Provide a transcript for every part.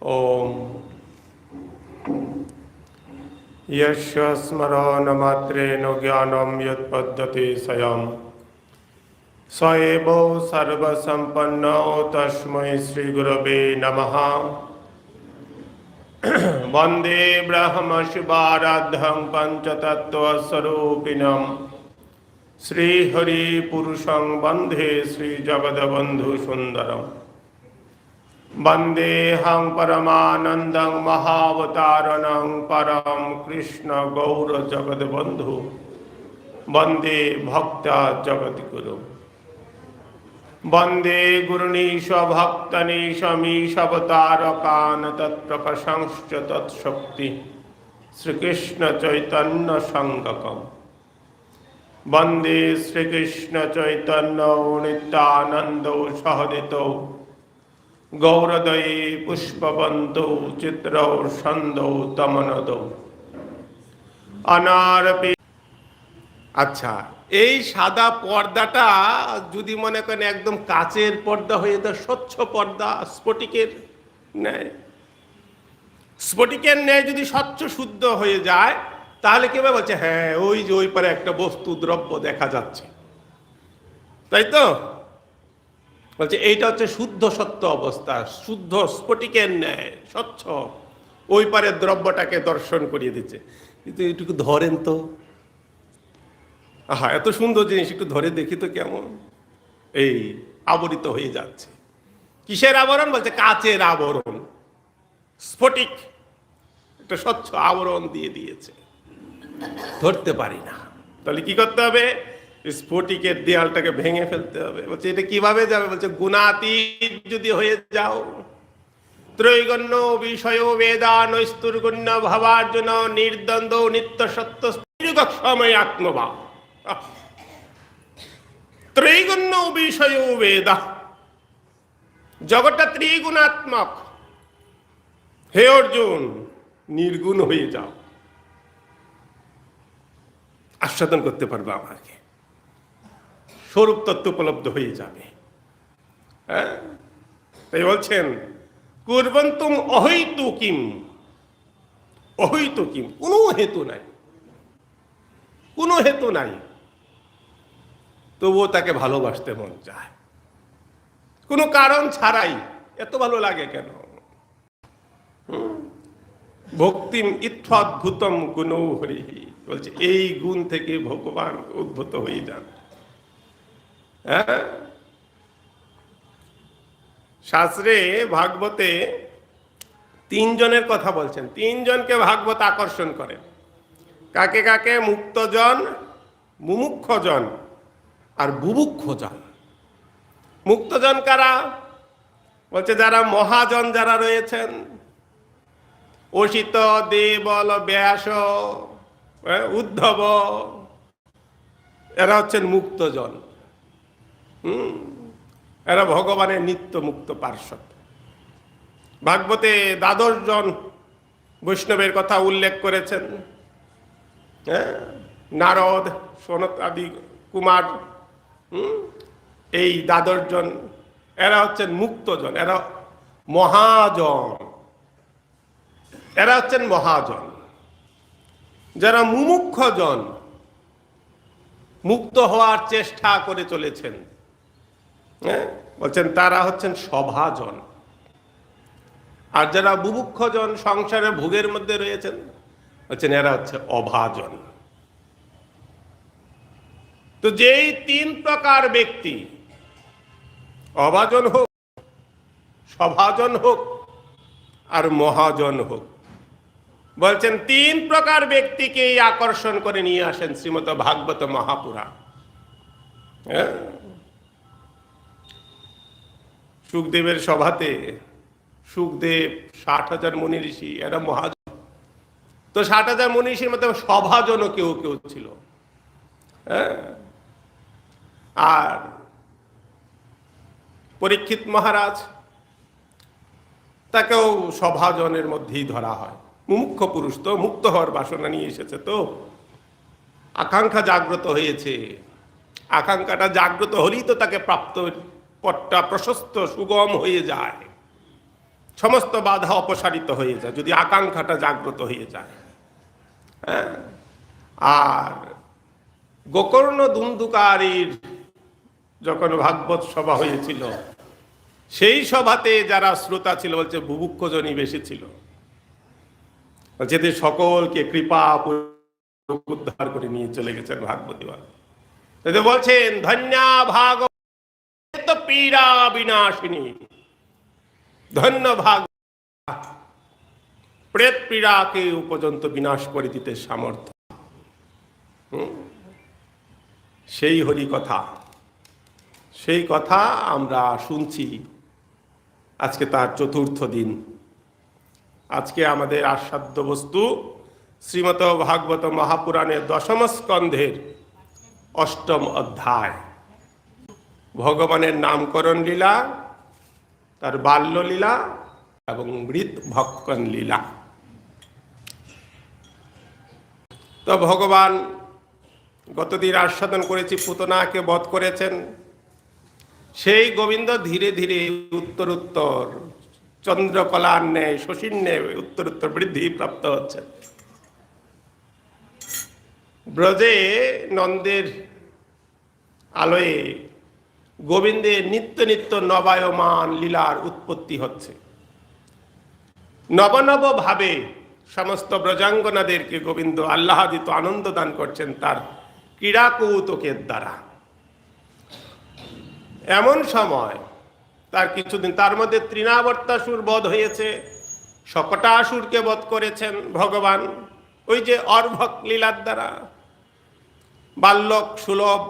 ओम यस्य स्मरणमात्रेण ज्ञानं यत्पद्यते स्वयं स एव सर्वसम्पन्नो तस्मै श्रीगुरवे नमः। वन्दे ब्रह्मशिवाराध्यं पञ्चतत्त्वस्वरूपिणं श्रीहरिपुरुषं वन्दे श्रीजगद्बन्धुसुन्दरम्। वन्देऽहं परमानन्दं महावतारणं परं कृष्ण गौर जगद्बन्धु वन्दे भक्ता जगद्गुरु। वन्दे गुरुनीश भक्तनीशमीशवतारकान् तत्प्रकाशंश्च तत्शक्ति श्रीकृष्ण चैतन्य संगकम्। वन्दे श्रीकृष्ण चैतन्य नित्यानन्दो सहदितो गौरदये पुष्पवन्तो चित्रौ छन्दौ तमनदौ अनारपि। আচ্ছা, এই সাদা পর্দাটা যদি মনে করেন একদম কাচের পর্দা হয়ে যায়, স্বচ্ছ পর্দা, স্ফটিকের ন্যায় যদি স্বচ্ছ শুদ্ধ হয়ে যায়, তাহলে কেউ বলছে হ্যাঁ ওই যে ওই পারে একটা বস্তু দ্রব্য দেখা যাচ্ছে, তাই তো? বলছে এইটা হচ্ছে শুদ্ধ সত্য অবস্থা, শুদ্ধ স্ফটিকের ন্যায় স্বচ্ছ, ওই পারে দ্রব্যটাকে দর্শন করিয়ে দিচ্ছে। কিন্তু এইটুকু ধরেন তো, আহা এত সুন্দর জিনিস একটু ধরে দেখি তো কেমন, এই আবরিত হয়ে যাচ্ছে। কিসের আবরণ? বলছে কাচের আবরণ, স্ফটিক একটা স্বচ্ছ আবরণ দিয়ে দিয়েছে, ধরতে পারি না। তাহলে কি করতে হবে? স্ফটিকের দেয়ালটাকে ভেঙে ফেলতে হবে। বলছে এটা কিভাবে যাবে? বলছে গুণাতীত যদি হয়ে যাও, ত্রৈগণ্য বিষয় বেদা নৈস্তুর্গুণ্য ভাবার্জুন নির্দ্বন্দ্ব নিত্য সত্য সময় আত্মভাব। ত্রৈগুণ্য বিষয় বেদা, জগৎটা ত্রিগুণাত্মক। হে অর্জুন, নির্গুণ হয়ে যাও, আস্বাদন করতে পারবে আমাকে, স্বরূপ তত্ত্ব উপলব্ধ হয়ে যাবে। হ্যাঁ, তাই বলছেন কুর্বন্তুম অহৈতু কিম, অহৈতু কিম, কোনো হেতু নাই, কোনো হেতু নাই, তবুও তাকে ভালোবাসতে মন চায়, কোনো কারণ ছাড়াই। এত ভালো লাগে কেন? ভক্তিম ইত্থদ্ভুতম গুণৌ হরিহি, বলছে এই গুণ থেকে ভগবান উদ্ভূত হয়ে যান। হ্যাঁ, শাস্ত্রে ভাগবতে তিনজনের কথা বলছেন, তিনজনকে ভাগবত আকর্ষণ করেন। কাকে কাকে? মুক্তজন, মুমুক্ষজন আর বুভুক্ষজন। মুক্তজন কারা? বলছে যারা মহাজন যারা রয়েছেন, অসিত, দেবল, ব্যাস, উদ্ধব, এরা হচ্ছেন মুক্তজন। এরা ভগবানের নিত্য মুক্ত পার্ষদ। ভাগবতে 12 জন বৈষ্ণবের কথা উল্লেখ করেছেন। নারদ, সনত আদি কুমার, এই 12 জন এরা হচ্ছেন মুক্তজন, এরা মহাজন, এরা হচ্ছেন মহাজন। যারা মুমুক্ষজন, মুক্ত হওয়ার চেষ্টা করে চলেছেন, বলছেন তারা হচ্ছেন সভাজন। আর যারা বুভুক্ষজন, সংসারে ভোগের মধ্যে রয়েছেন, বলছেন এরা হচ্ছে অভাজন। তো যেই 3 প্রকার ব্যক্তি, অভাজন হোক, সভাজন হোক আর মহাজন হোক, বলছেন 3 প্রকার ব্যক্তিকেই আকর্ষণ করে নিয়ে আসেন শ্রীমদ্ ভাগবত মহাপুরাণ। সুখদেবের সভাতে সুখদেব, 60,000 মুনি ঋষি, এরা মহাজন। তো 60,000 মুনি ঋষির মধ্যে সভাজনও কেউ কেউ ছিল। আর পরীক্ষিত মহারাজ, তাকেও সভাজনের মধ্যেই ধরা হয়। মুমুক্ষ পুরুষ, তো মুক্ত হওয়ার বাসনা নিয়ে এসেছে, তো আকাঙ্ক্ষা জাগ্রত হয়েছে। আকাঙ্ক্ষাটা জাগ্রত হলেই তো তাকে প্রাপ্ত পথটা প্রশস্ত সুগম হয়ে যায়, সমস্ত বাধা অপসারিত হয়ে যায় যদি আকাঙ্ক্ষাটা জাগ্রত হয়ে যায়। আর গোকর্ণ দুন্দুকারীর যখন ভাগবত সভা হয়েছিল, সেই সভাতে যারা শ্রোতা ছিল, বলছে বুভুক্ষজনই বেশি ছিল। যেতে সকলকে কৃপা উদ্ধার করে নিয়ে চলে গেছেন ভাগবতী বাবা। বলছেন ধন্যা ভাগবত পীড়া বিনাশিনী, ধন্য ভাগ প্রেত পীড়াকে পর্যন্ত বিনাশ করে দিতে সামর্থ্য। সেই হরি কথা, সেই কথা আমরা শুনছি। আজকে তার 4র্থ দিন। আজকে আমাদের আস্বাদ্য বস্তু শ্রীমদ্ ভাগবত মহাপুরাণের 10ম স্কন্ধের 8ম অধ্যায়, ভগবানের নামকরণ লীলা, তার বাল্য লীলা এবং মৃত ভক্ষণ লীলা। তো ভগবান গতদিন আস্বাদন করেছি, পুতনাকে বধ করেছেন। সেই গোবিন্দ ধীরে ধীরে উত্তরোত্তর চন্দ্রকলার ন্যায়, শশীর ন্যায় উত্তরোত্তর বৃদ্ধি প্রাপ্ত হচ্ছেন। ব্রজে নন্দের আলোয়ে গোবিন্দের নিত্য নিত্য নবায়মান লীলার উৎপত্তি হচ্ছে। নব নব ভাবে সমস্ত ব্রজাঙ্গনাদেরকে গোবিন্দ আহ্লাদিত আনন্দ দান করছেন তার ক্রীড়া কৌতুকের দ্বারা। এমন সময় তার কিছুদিন, তার মধ্যে তৃণাবর্তাসুর বধ হয়েছে, শকটাসুরকে বধ করেছেন ভগবান ওই যে অর্ভক লীলার দ্বারা, বাল্যক সুলভ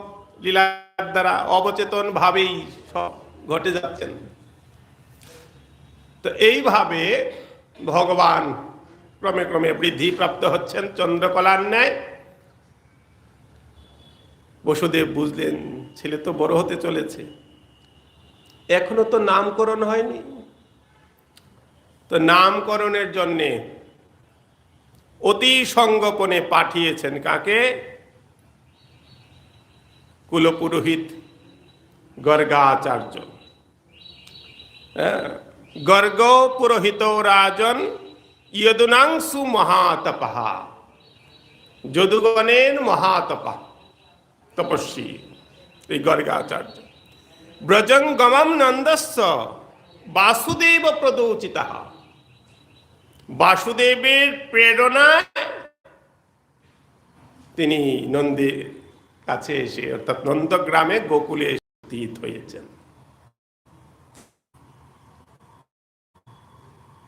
লীলার দ্বারা অবচেতন ভাবেই সব ঘটে যাচ্ছেন। তো এইভাবে ভগবান ক্রমে ক্রমে বৃদ্ধি প্রাপ্ত হচ্ছেন চন্দ্রকলার ন্যায়। বসুদেব বুঝলেন ছেলে তো বড় হতে চলেছে, এখনো তো নামকরণ হয়নি। তো নামকরণের জন্যে অতি সঙ্গোপনে পাঠিয়েছেন কাকে? কুলপুরোহিত গর্গাচার্য। গর্গ পুরোহিত রাজন যদুনাংশু মহাতপহা, যদুগণের মহাতপা তপস্বী এই গর্গাচার্য। ব্রজঙ্গমম নন্দস্য বাসুদেব প্রদোচিতা, বাসুদেবের প্রেরণায় তিনি নন্দীর কাছে এসে, অর্থাৎ নন্দগ্রামে গোকুলে স্থিত হয়েছেন।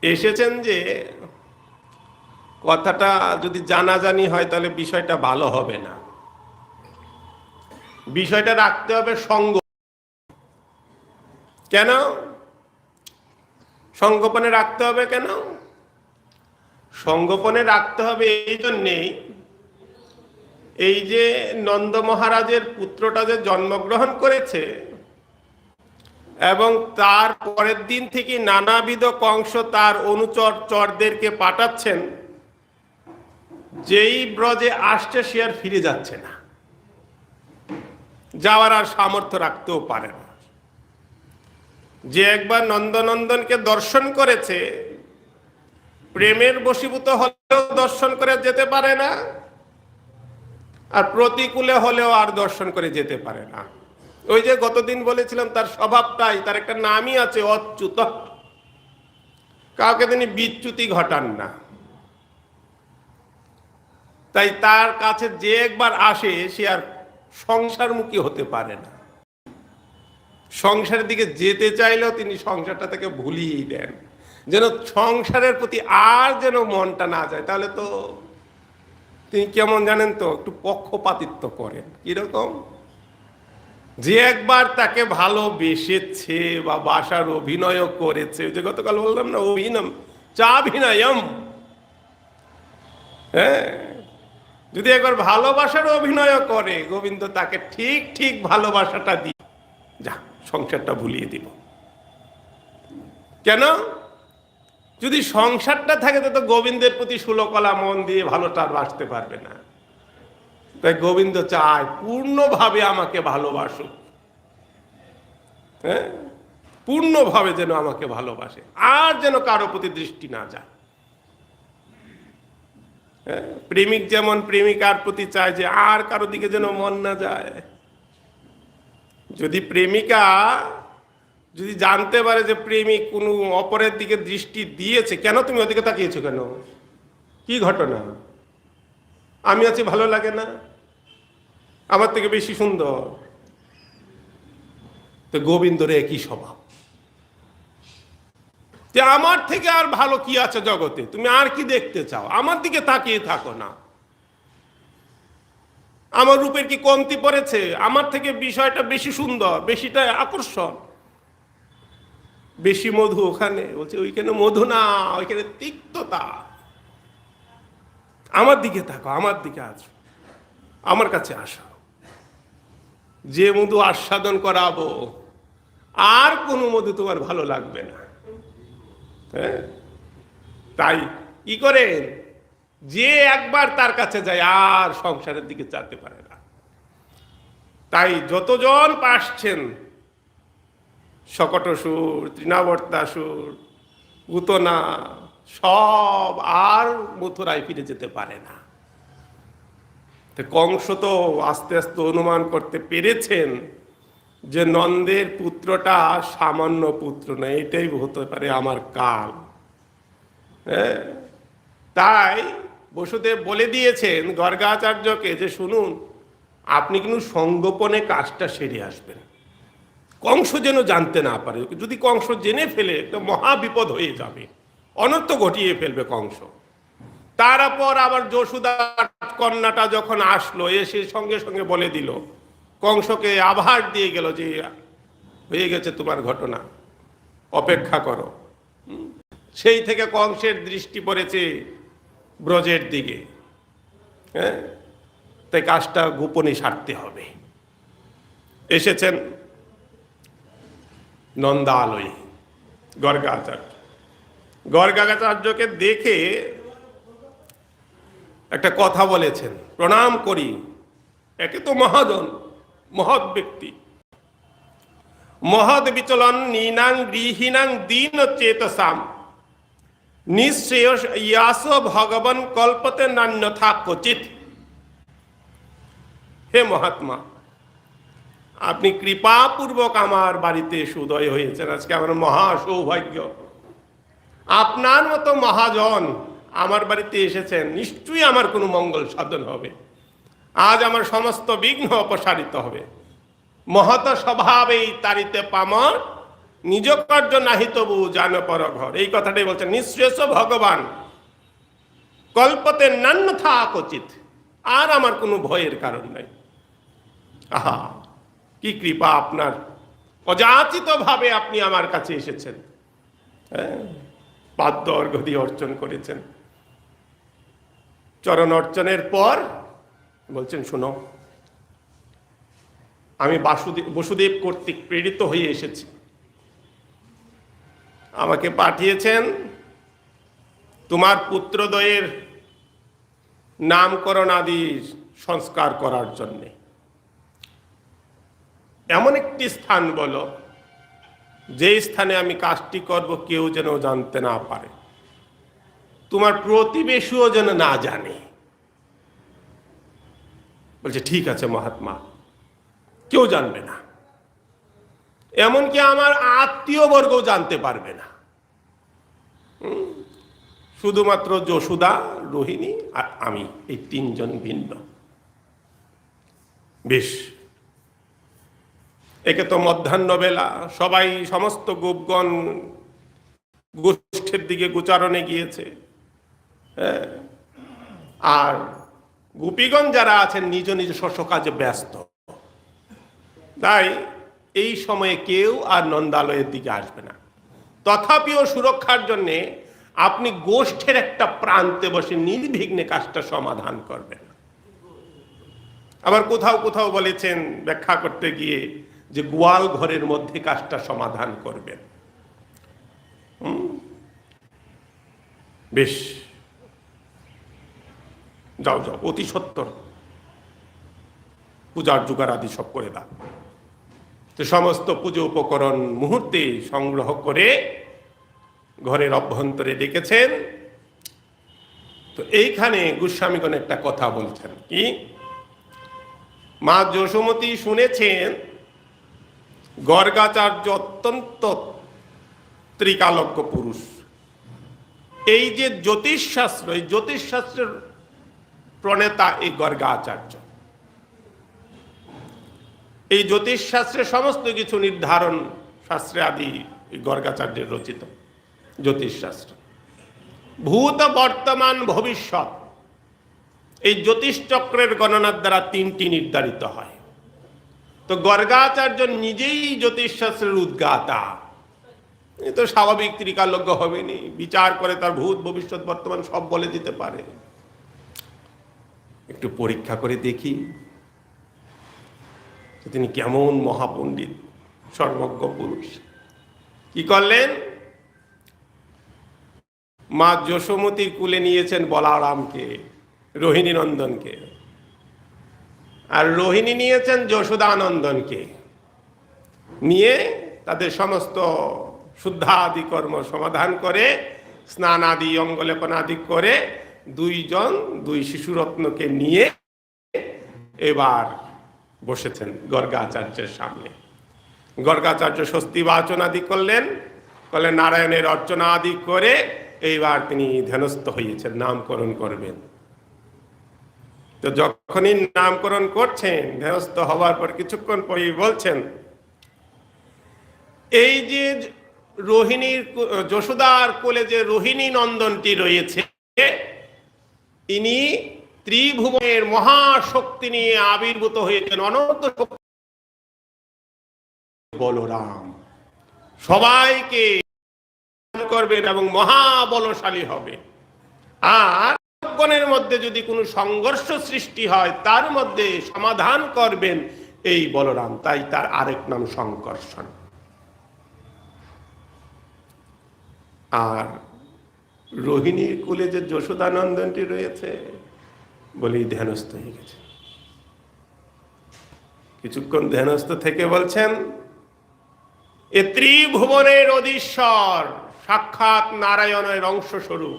এসেছেন যে কথাটা যদি জানাজানি হয় তাহলে বিষয়টা ভালো হবে না। বিষয়টা রাখতে হবে সঙ্গ। কেন সংগোপনে রাখতে হবে? কেন সংগোপনে রাখতে হবে? এই জন্যেই, এই যে নন্দ মহারাজের পুত্রটা যে জন্মগ্রহণ করেছে এবং তার পরের দিন থেকে নানাবিধ কংস তার অনুচর চরদেরকে পাঠাচ্ছেন, যেই ব্রজে আসছে সে আর ফিরে যাচ্ছে না, যাওয়ার আর সামর্থ্য রাখতেও পারে না। যে একবার নন্দনন্দনকে দর্শন করেছে, প্রেমের বশীভূত হলেও দর্শন করে যেতে পারে না, আর প্রতিকূলে হলেও আর দর্শন করে যেতে পারে না। ওই যে গতদিন বলেছিলাম তার স্বভাবটাই, তার একটা নামই আছে অচ্যুত। কাউকে তিনি বিচ্যুতি ঘটান না। তাই তার কাছে যে একবার আসে সে আর সংসারমুখী হতে পারে না। সংসারের দিকে যেতে চাইলেও তিনি সংসারটা থেকে ভুলিয়ে দেন, যেন সংসারের প্রতি আর যেন মনটা না যায়। তাহলে তো তিনি কেমন জানেন তো, একটু পক্ষপাতিত্ব করেন। কিরকম? যে একবার তাকে ভালোবেসেছে বা বাসার অভিনয়ও করেছে, যে গতকাল বললাম না, অভিনম চাভিনয়ম, হ্যাঁ, যদি একবার ভালোবাসার অভিনয় করে গোবিন্দ তাকে ঠিক ঠিক ভালোবাসাটা দিয়ে যা সংসারটা ভুলিয়ে দিব। কেন? যদি সংসারটা থাকে তো গোবিন্দের প্রতি সুলকলা মন দিয়ে ভালোটা আর বাসতে পারবে না। তাই গোবিন্দ চায় পূর্ণভাবে আমাকে ভালোবাসুক, হ্যাঁ, পূর্ণভাবে যেন আমাকে ভালোবাসে, আর যেন কারো প্রতি দৃষ্টি না যায়। প্রেমিক যেমন প্রেমিকার প্রতি চায় যে আর কারো দিকে যেন মন না যায়। যদি প্রেমিকা যদি জানতে পারে যে প্রেমিক কোনো অপরের দিকে দৃষ্টি দিয়েছে, কেন তুমি ওদিকে তাকিয়েছো, কেন, কি ঘটনা, আমি আছি ভালো লাগে না, আমার থেকে বেশি সুন্দর? তো গোবিন্দর একই স্বভাব, যে আমার থেকে আর ভালো কি আছে জগতে, তুমি আর কি দেখতে চাও, আমার দিকে তাকিয়ে থাকো না। আমার রূপের কি কমতি পড়েছে? আমার থেকে বিষয়টা বেশি সুন্দর, বেশিটা আকর্ষণ, বেশি মধু ওখানে। বলছে ওইখানে মধু না, ওইখানে তিক্ততা। আমার দিকে থাকো, আমার দিকে আসো, আমার কাছে আসো, যে মধু আস্বাদন করাবো, আর কোনো মধু তোমার ভালো লাগবে না। হ্যাঁ, তাই কি করেন, যে একবার তার কাছে যায় আর সংসারের দিকে যেতে পারে না। তাই যতজন পাসছেন, শকটসুর, তৃণাবর্তাসুর, পুতনা, সব আর মথুরায় ফিরে যেতে পারে না। কংস তো আস্তে আস্তে অনুমান করতে পেরেছেন যে নন্দের পুত্রটা সামান্য পুত্র না, এটাই হতে পারে আমার কাল। হ্যাঁ, তাই বসুদেব বলে দিয়েছেন গর্গাচার্যকে যে শুনুন, আপনি কিন্তু সংগোপনে কাজটা সেরে আসবেন, কংস যেন জানতে না পারে। যদি কংস জেনে ফেলে তো মহা বিপদ হয়ে যাবে, অনর্থ ঘটিয়ে ফেলবে কংস। তারপর আবার যশোদা কন্যাটা যখন আসলো, এসে সঙ্গে সঙ্গে বলে দিল, কংসকে আভাস দিয়ে গেল যে হয়ে গেছে তোমার ঘটনা, অপেক্ষা করো। সেই থেকে কংসের দৃষ্টি পড়েছে ব্রজের দিকে। হ্যাঁ, তাই কাজটা গোপনে সারতে হবে। এসেছেন নন্দালয়ে গর্গাচার্য। গর্গাচার্যকে দেখে একটা কথা বলেছেন, প্রণাম করি, একে তো মহাজন, মহৎ ব্যক্তি, মহৎ বিচলন নীনাং গৃহীনাং দীন চেতসাম নিঃশ্রেয়স ইয়াস ভগবান কল্পতে নান্যথা ক্বচিৎ। হে মহাত্মা, আপনি কৃপাপূর্বক আমার বাড়িতে সুদয় হয়েছেন, আজকে আমার মহা সৌভাগ্য। আপনার মতো মহাজন আমার বাড়িতে এসেছেন, নিশ্চয়ই আমার কোনো মঙ্গল সাধন হবে, আজ আমার সমস্ত বিঘ্ন অপসারিত হবে। মহত স্বভাবেই তারিতে পামর, নিজ কার্য নাহি তবু জান পর ঘর। এই কথাটাই বলছেন, নিঃশ্রেষ ভগবান কল্পতে নান্য থাক উচিত, আর আমার কোনো ভয়ের কারণ নাই। আহা, কি কৃপা আপনার, অযাচিত ভাবে আপনি আমার কাছে এসেছেন, হ্যাঁ, পাদ্য অর্ঘ্য দিয়ে অর্চন করেছেন। চরণ অর্চনের পর বলছেন, শোনো, আমি বসুদেব কর্তৃক প্রেরিত হয়ে এসেছি। আমাকে পাঠিয়েছেন তোমার পুত্রদ্বয়ের নামকরণ আদি সংস্কার করার জন্যে। এমন একটি স্থান বলো যে স্থানে আমি কাজটি করব কেউ যেন জানতে না পারে, তোমার প্রতিবেশীও যেন না জানে। বলছে, ঠিক আছে মহাত্মা, কেউ জানবে না, এমনকি আমার আত্মীয় বর্গও জানতে পারবে না। শুধুমাত্র যশোদা, রোহিণী আর আমি, এই তিনজন ভিন্ন। বেশ, একে তো মধ্যাহ্নবেলা সবাই, সমস্ত গোপগণ গোষ্ঠীর দিকে গোচারণে গিয়েছে, আর গোপীগণ যারা আছেন নিজ নিজ স্ব কাজে ব্যস্ত। তাই এই সময়ে কেউ আর নন্দালয়ের দিকে আসবে না। তথাপিও সুরক্ষার জন্যে আপনি গোষ্ঠের একটা প্রান্তে বসে নির্বিঘ্নে কাজটা সমাধান করবেন। আবার কোথাও কোথাও বলেছেন ব্যাখ্যা করতে গিয়ে যে গোয়াল ঘরের মধ্যে কাজটা সমাধান করবেন। বেশ, যাও যাও, অতি সত্তর পূজার জোগাড় আদি সব করে দাও। তো সমস্ত পুজো উপকরণ মুহূর্তে সংগ্রহ করে ঘরের অভ্যন্তরে ডেকেছেন। তো এইখানে গোস্বামীগণ একটা কথা বলছেন, কি, মা যশোমতী শুনেছেন গর্গাচার্য অত্যন্ত ত্রিকালজ্ঞ পুরুষ। এই যে জ্যোতিষশাস্ত্র, এই জ্যোতিষশাস্ত্রের প্রণেতা এই গর্গাচার্য। এই জ্যোতিষশাস্ত্রের সমস্ত কিছু নির্ধারণ শাস্ত্রে আদি গর্গাচার্যের রচিত জ্যোতিষশাস্ত্র। ভূত, বর্তমান, ভবিষ্যৎ, এই জ্যোতিষ চক্রের গণনার দ্বারা তিনটি নির্ধারিত হয়। তো গর্গাচার্য নিজেই জ্যোতিষশাস্ত্রের উদ্গাতা। এই তো স্বাভাবিক ত্রিকালজ্ঞ হবেনি, বিচার করে তার ভূত, ভবিষ্যৎ, বর্তমান সব বলে দিতে পারে। একটু পরীক্ষা করে দেখি তিনি কেমন মহাপণ্ডিত, সর্বজ্ঞ পুরুষ। কি করলেন, মা যশোমতীর কুলে নিয়েছেন বলারামকে, রোহিণী নন্দনকে, আর রোহিণী নিয়েছেন যশোদানন্দনকে। নিয়ে তাদের সমস্ত শুদ্ধাদি কর্ম সমাধান করে, স্নান আদি, অঙ্গলেপন আদি করে, দুইজন দুই শিশুরত্নকে নিয়ে এবার বসেছেন গর্গাচার্যের সামনে। গর্গাচার্য স্বস্তি বাচন আদি করলেন, নারায়ণের অর্চনা আদি করে এইবার তিনি ধ্যানস্থ হয়েছেন, নামকরণ করবেন। তো যখনই নামকরণ করছেন, ধ্যানস্থ হওয়ার পর কিছুক্ষণ পরেই বলছেন, এই যে রোহিণীর, যশোদার কোলে যে রোহিণী নন্দনটি রয়েছে, ইনি ত্রিভুবনের মহাশক্তি নিয়ে আবির্ভূত হয়েছেন, অনন্ত বলরাম। সবাইকে করবেন এবং মহাবলশালী হবে। আর গণের মধ্যে যদি কোনো সংঘর্ষ সৃষ্টি হয়, তার মধ্যে সমাধান করবেন এই বলরাম। তাই তার আরেক নাম সংকর্ষণ। আর রোহিণীর কুলে যে যশোদানন্দনটি রয়েছে, বলেই ধ্যানস্থ হয়ে গেছে। কিছুক্ষণ ধ্যানস্থ থেকে বলছেন, এ ত্রিভুবনের অধীশ্বর, সাক্ষাৎ নারায়ণের অংশস্বরূপ,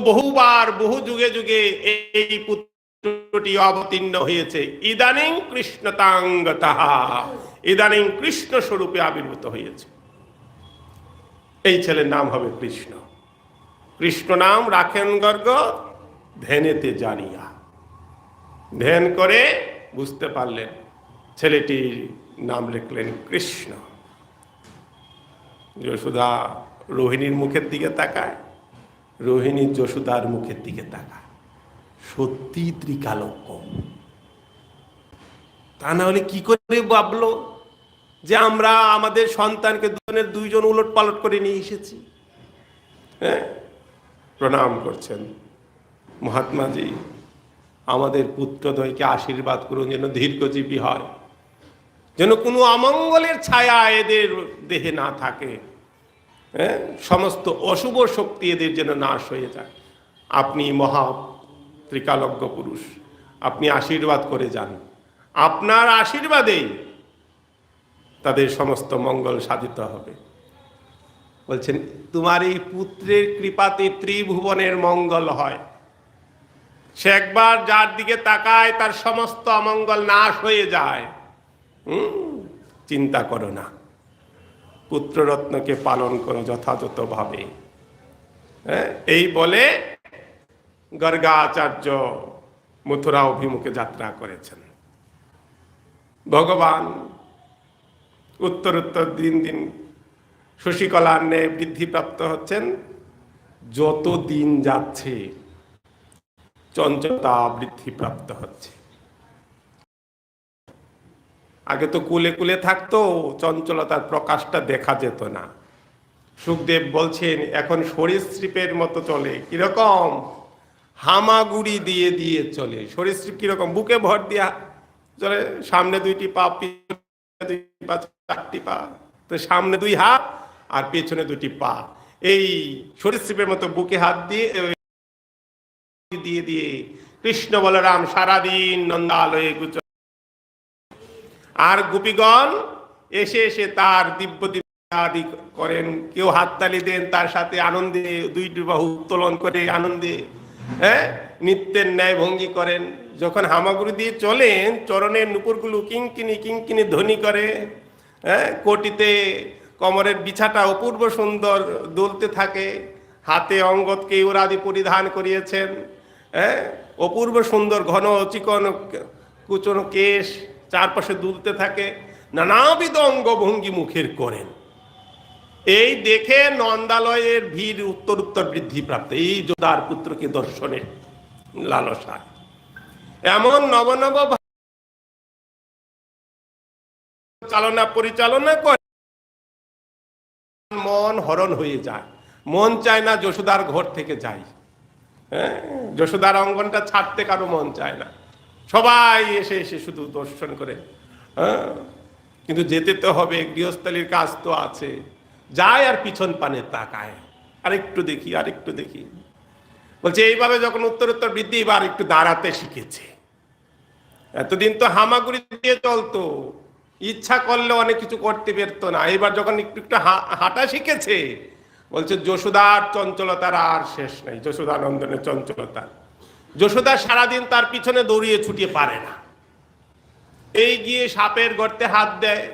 বহুবার বহু যুগে যুগে এই পুত্রটি অবতীর্ণ হয়েছে। ইদানিং কৃষ্ণতাঙ্গতঃ, ইদানিং কৃষ্ণ স্বরূপে আবির্ভূত হয়েছে। এই ছেলের নাম হবে কৃষ্ণ। কৃষ্ণ নাম রাখেন গর্গ ধ্যানেতে জানিয়া। ধ্যান করে বুঝতে পারলেন, ছেলেটির নাম লিখলেন কৃষ্ণ। যশোদা রোহিণীর মুখের দিকে তাকায়, রোহিণী যশোদার মুখের দিকে তাকা, সত্যি ত্রিকালজ্ঞ। তা না হলে কি করে ভাবলো যে আমরা আমাদের সন্তানকে দুইজন উলট পালট করে নিয়ে এসেছি? হ্যাঁ, প্রণাম করছেন, মহাত্মাজি আমাদের পুত্রদ্বয়কে আশীর্বাদ করুন যেন দীর্ঘজীবী হয়, যেন কোনো অমঙ্গলের ছায়া এদের দেহে না থাকে, হ্যাঁ, সমস্ত অশুভ শক্তি এদের যেন নাশ হয়ে যায়। আপনি মহা ত্রিকালজ্ঞ পুরুষ, আপনি আশীর্বাদ করে যান, আপনার আশীর্বাদেই তাদের সমস্ত মঙ্গল সাধিত হবে। বলছেন তোমার এই পুত্রের কৃপাতে ত্রিভুবনের মঙ্গল হয়। সে একবার যার দিকে তাকায় তার সমস্ত অমঙ্গল নাশ হয়ে যায়। চিন্তা করো না, পুত্ররত্নকে পালন করো যথাযথভাবে। হ্যাঁ, এই বলে গর্গাচার্য মথুরা অভিমুখে যাত্রা করেছেন। ভগবান উত্তরোত্তর দিন দিন শশীকলার ন্যায় বৃদ্ধিপ্রাপ্ত হচ্ছেন। যত দিন যাচ্ছে চঞ্চলতা বৃদ্ধিপ্রাপ্ত হচ্ছে। আগে তো কুলে কুলে থাকতো, চঞ্চলতার প্রকাশটা দেখা যেত না। সুখদেব বলছেন এখন সরীসৃপের মতো চলে। কিরকম? হামাগুড়ি দিয়ে দিয়ে চলে। সরীসৃপ কিরকম? বুকে ভর দিয়া চলে, সামনে দুইটি পা, দুইটি পা, চারটি পা, তো সামনে দুই হাত আর পেছনে দুটি পা। এই সরীসৃপের মতো বুকে হাত দিয়ে দিয়ে দিয়ে কৃষ্ণ বলরাম সারাদিন নন্দালয়ে গুচর, আর গোপীগণ এসে এসে তার দিব্য আদি করেন। কেউ হাততালি দেন, তার সাথে আনন্দে দুইটি বাহু উত্তোলন করে আনন্দে, হ্যাঁ, নিত্যের ন্যায় ভঙ্গি করেন। যখন হামাগুড়ি দিয়ে চলেন চরণের নুপুরগুলো কিঙ্কিনি কিঙ্কিনি ধ্বনি করে। হ্যাঁ, কোটিতে কমরের বিছাটা অপূর্ব সুন্দর দুলতে থাকে। হাতে অঙ্গদ কেয়রাদি পরিধান করিয়েছেন। হ্যাঁ, অপূর্ব সুন্দর ঘন চিকন কুচনো কেশ চারপাশে দুলতে থাকে। নানাবিধ অঙ্গভঙ্গি মুখের করেন। এই দেখে নন্দালয়ের ভিড় উত্তর উত্তর বৃদ্ধি প্রাপ্ত। এই যোদার পুত্রকে দর্শনের লালসা এমন নব নব চালনা পরিচালনা করে মন হরণ হয়ে যায়। মন চায় না যশোদার ঘর থেকে যাই। হ্যাঁ, যশোদার অঙ্গনটা ছাড়তে কারো মন চায় না। সবাই এসে এসে শুধু দর্শন করে। হ্যাঁ, কিন্তু যেতে তো হবে, গৃহস্থালির কাজ তো আছে। যায় আর পিছন পানে তাকায়, আরেকটু দেখি আরেকটু দেখি। বলছে এইভাবে যখন উত্তর উত্তর বৃদ্ধি, এবার একটু দাঁড়াতে শিখেছে। এতদিন তো হামাগুড়ি দিয়ে চলতো, ইচ্ছা করলে অনেক কিছু করতে পারতো না। এবার যখন একটু একটু হাঁটা শিখেছে, বলছে যশোদার চঞ্চলতার আর শেষ নাই। যশোদানন্দনের চঞ্চলতা, যশোদা সারাদিন তার পিছনে দৌড়িয়ে ছুটিয়ে পারে না। এই গিয়ে সাপের গর্তে হাত দেয়,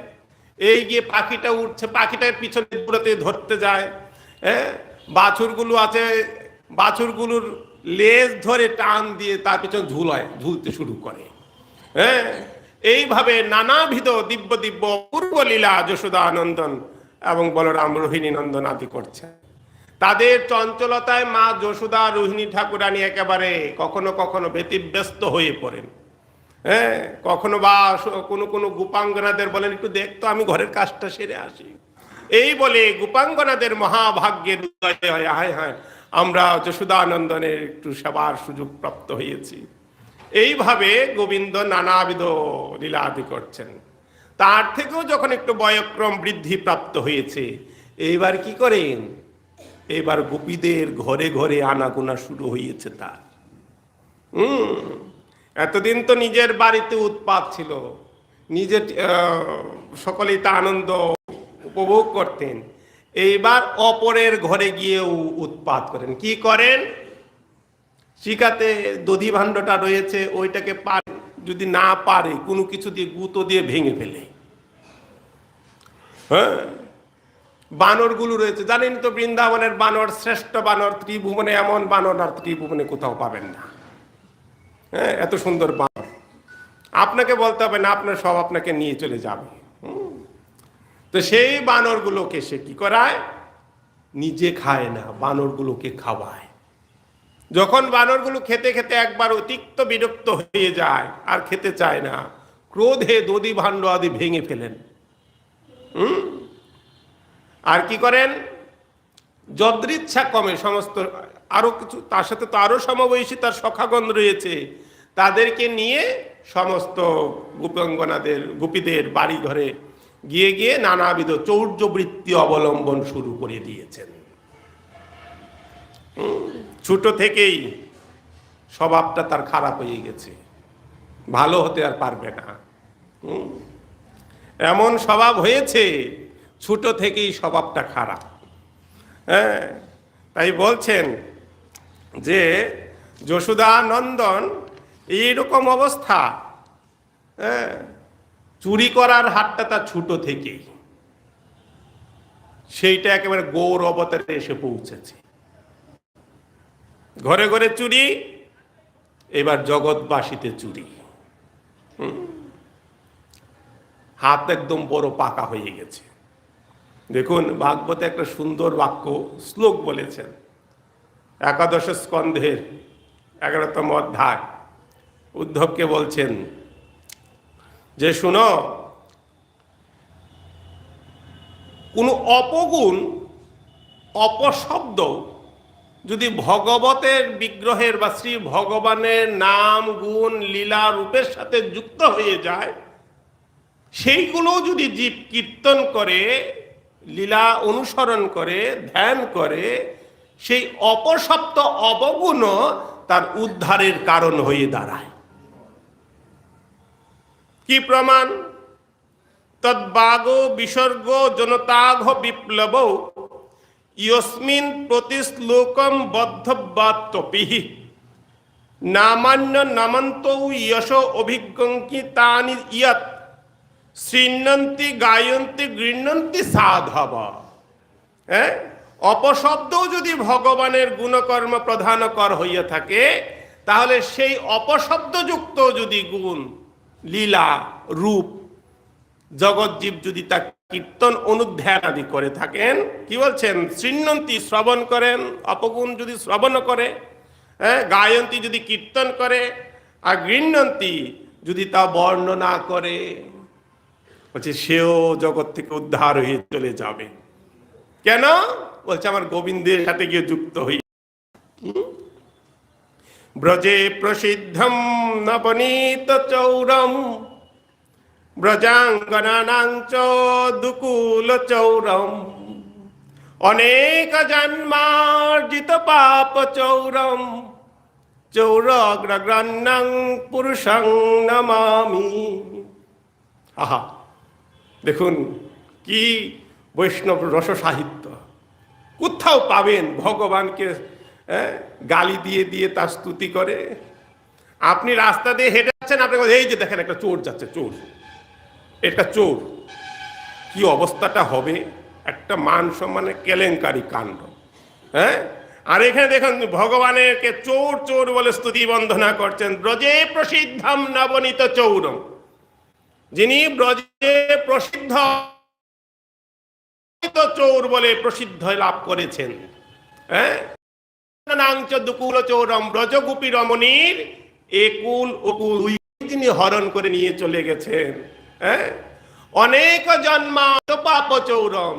এই গিয়ে পাখিটা উঠছে, পাখিটার পিছনে দৌড়াতে ধরতে যায়। হ্যাঁ, বাছুরগুলো আছে, বাছুরগুলোর লেজ ধরে টান দিয়ে তার পিছনে ঝুলতে শুরু করে। হ্যাঁ, এইভাবে নানাবিধ দিব্য দিব্য অপূর্ব লীলা যশোদানন্দন এবং বলরাম রোহিণী নন্দন আদি করছে। তাদের চঞ্চলতায় মা যশোদা রোহিণী ঠাকুরানী একেবারে কখনো কখনো ব্যতিব্যস্ত হয়ে পড়েন। হ্যাঁ, কখনো বা কোনো কোনো গোপাঙ্গনাদের বলেন একটু দেখতো, আমি ঘরের কাজটা সেরে আসি। এই বলে গোপাঙ্গনাদের মহাভাগ্যের উদয় হয়, হায় হায় আমরা যশোদানন্দনের একটু সেবার সুযোগ প্রাপ্ত হয়েছি। এইভাবে গোবিন্দ নানাবিধ লীলা আদি করছেন। তার থেকেও যখন একটু বয়ক্রম বৃদ্ধি প্রাপ্ত হয়েছে, এইবার কি করেন? এবার গোপীদের ঘরে ঘরে আনাগোনা শুরু হয়েছে তার। এতদিন তো নিজের বাড়িতে উৎপাত ছিল, নিজের সকলেই তা আনন্দ উপভোগ করতেন। এইবার অপরের ঘরে গিয়েও উৎপাত করেন। কি করেন? শিখাতে দধি ভাণ্ডটা রয়েছে, ওইটাকে যদি না পারে কোনো কিছু দিয়ে গুঁতো দিয়ে ভেঙে ফেলে। হ্যাঁ, বানরগুলো রয়েছে, জানেন তো বৃন্দাবনের বানর শ্রেষ্ঠ বানর। ত্রিভুবনে এমন বানর আর ত্রিভুবনে কোথাও পাবেন না। হ্যাঁ, এত সুন্দর বানর, আপনাকে বলতে হবে না, আপনার সব আপনাকে নিয়ে চলে যাবে। তো সেই বানরগুলোকে সে কি করায়? নিজে খায় না, বানরগুলোকে খাওয়ায়। যখন বানরগুলো খেতে খেতে একবার অতিরিক্ত বিরক্ত হয়ে যায়, আর খেতে চায় না, ক্রোধে দধি ভাণ্ড আদি ভেঙে ফেলেন। আর কি করেন? যদৃচ্ছা কমে সমস্ত আরো কিছু, তার সাথে তো আরো সমবয়সী তার সখাগণ রয়েছে, তাদেরকে নিয়ে সমস্ত গোপাঙ্গনাদের গোপীদের বাড়ি ঘরে গিয়ে গিয়ে নানাবিধ চৌর্যবৃত্তি অবলম্বন শুরু করে দিয়েছেন। ছোট থেকেই স্বভাবটা তার খারাপ হয়ে গেছে, ভালো হতে আর পারবে না। এমন স্বভাব হয়েছে, ছোট থেকেই স্বভাবটা খারাপ। হ্যাঁ, তাই বলছেন যে যশোদা নন্দন এইরকম অবস্থা, হ্যাঁ, চুরি করার হাতটা তার ছোট থেকেই, সেইটা একেবারে গৌর অবতারে এসে পৌঁছেছে। ঘরে ঘরে চুরি, এবার জগৎবাসীতে চুরি। হাত একদম বড় পাকা হয়ে গেছে। দেখুন, ভাগবতে একটা সুন্দর বাক্য শ্লোক বলেছেন, একাদশ স্কন্ধের 11তম অধ্যায়। উদ্ধবকে বলছেন যে শুনো, কোন অপগুণ অপশব্দ যদি ভগবতের বিগ্রহের বা শ্রী ভগবানের নাম গুণ লীলা রূপের সাথে যুক্ত হয়ে যায়, সেইগুলো যদি জীব কীর্তন করে, লীলা অনুসরণ করে, ধ্যান করে, সেই অপশব্দ অবগুণ তার উদ্ধারের কারণ হয়ে দাঁড়ায়। কি প্রমাণ? তদ্বাগ বিসর্গ জনতাঘ বিপ্লব ইয়স্মিন প্রতিশ্লোকম বদ্ধবাত্তপিহি নামান্য নামন্ত যশ অভিজ্ঞঙ্কিতানি ইয়ৎ শৃণ্বন্তি গায়ন্তি গৃহ্ণন্তি সাধব। হ্যাঁ, অপশব্দও যদি ভগবানের গুণকর্ম প্রধানকর হইয়া থাকে, তাহলে সেই অপশব্দযুক্ত যদি গুণ লীলা রূপ জগৎজীব যদি তা কীর্তন অনুধ্যান আদি করে থাকেন, কি বলছেন? শৃণ্বন্তি শ্রবণ করেন, অপগুণ যদি শ্রবণ করে, হ্যাঁ, গায়ন্তী যদি কীর্তন করে, আর গৃহ্ণন্তি যদি তা বর্ণনা করে, বলছে সেও জগৎ থেকে উদ্ধার হয়ে চলে যাবে। কেন? বলছে আমার গোবিন্দের সাথে গিয়ে যুক্ত হই। ব্রজে প্রসিদ্ধম নবনীত চৌরম ব্রজাঙ্গনানাং চ দুকুল চৌরম অনেক জন্মার্জিত পাপ চৌরম চৌরগ্রগ্রন্নং পুরুষং নমামি। আহা, দেখুন কি বৈষ্ণব রস সাহিত্য। কোথাও পাবেন ভগবানকে গালি দিয়ে দিয়ে তার স্তুতি করে? আপনি রাস্তা দিয়ে হেঁটে যাচ্ছেন, আপনি এই যে দেখেন একটা চোর যাচ্ছে, চোর, এটা চোর, কি অবস্থাটা হবে? একটা মান সম্মানের কেলেঙ্কারি কাণ্ড। হ্যাঁ, আর এখানে দেখুন ভগবানেরকে চোর চোর বলে স্তুতি বন্দনা করছেন। ব্রজে প্রসিদ্ধম নবনীত চৌরম, যিনি ব্রজে প্রসিদ্ধ চৌর বলে প্রসিদ্ধ লাভ করেছেন। হ্যাঁ, দুকুল চৌরম, ব্রজগোপী রমণীর একুল ওকুল তিনি হরণ করে নিয়ে চলে গেছেন। হ্যাঁ, অনেক জন্মাত পাপ চৌরম,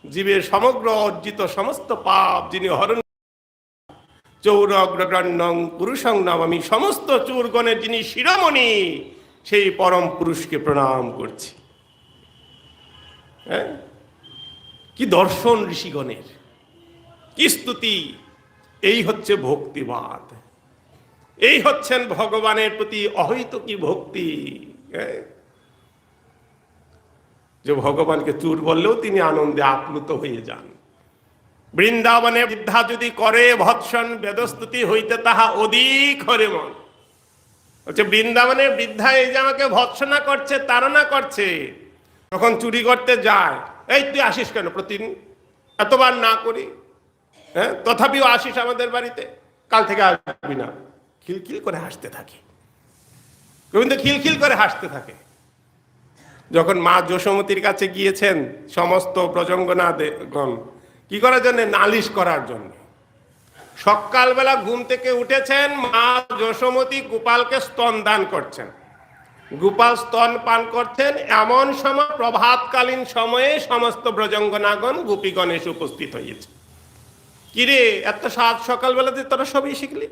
জীবের সমগ্র অর্জিত সমস্ত পাপ যিনি হরণ। চৌরগ্রগ্রন্নং পুরুষং নমামি, সমস্ত চোরগণের যিনি শিরোমণি, সেই পরম পুরুষকে প্রণাম করছি। হ্যাঁ, কি দর্শন ঋষিগণের, কি স্তুতি! এই হচ্ছে ভক্তিবাদ, এই হচ্ছেন ভগবানের প্রতি অহৈতুকী ভক্তি। যে ভগবানকে চোর বললেও তিনি আনন্দে আপ্লুত হয়ে যান। বৃন্দাবনে বৃদ্ধা যদি করে ভৎসন বেদস্তুতি হইতে তাহা অধিক হরে মন। হচ্ছে বৃন্দাবনের বৃদ্ধা এই যে আমাকে ভৎসনা করছে, তাড়না করছে, তখন চুরি করতে যায়, এই তুই আসিস কেন প্রতিদিন? এতবার না করি, হ্যাঁ, তথাপিও আসিস আমাদের বাড়িতে, কাল থেকে আসবি না। খিলখিল করে হাসতে থাকে, গোবিন্দ খিলখিল করে হাসতে থাকে। যখন মা যশোমতীর কাছে গিয়েছেন সমস্ত প্রজঙ্গনাগণ, কি করার জন্য? নালিশ করার জন্য। সকালবেলা ঘুম থেকে উঠেছেন, মা যশোমতী গোপালকে স্তন দান করছেন, গোপাল স্তন পান করছেন। এমন সময় প্রভাতকালীন সময়ে সমস্ত ব্রজঙ্গনাগণ গোপীগণ এসে উপস্থিত হয়েছে। কিরে, এত সাত সকালবেলাতে তোরা সবই শিখলি?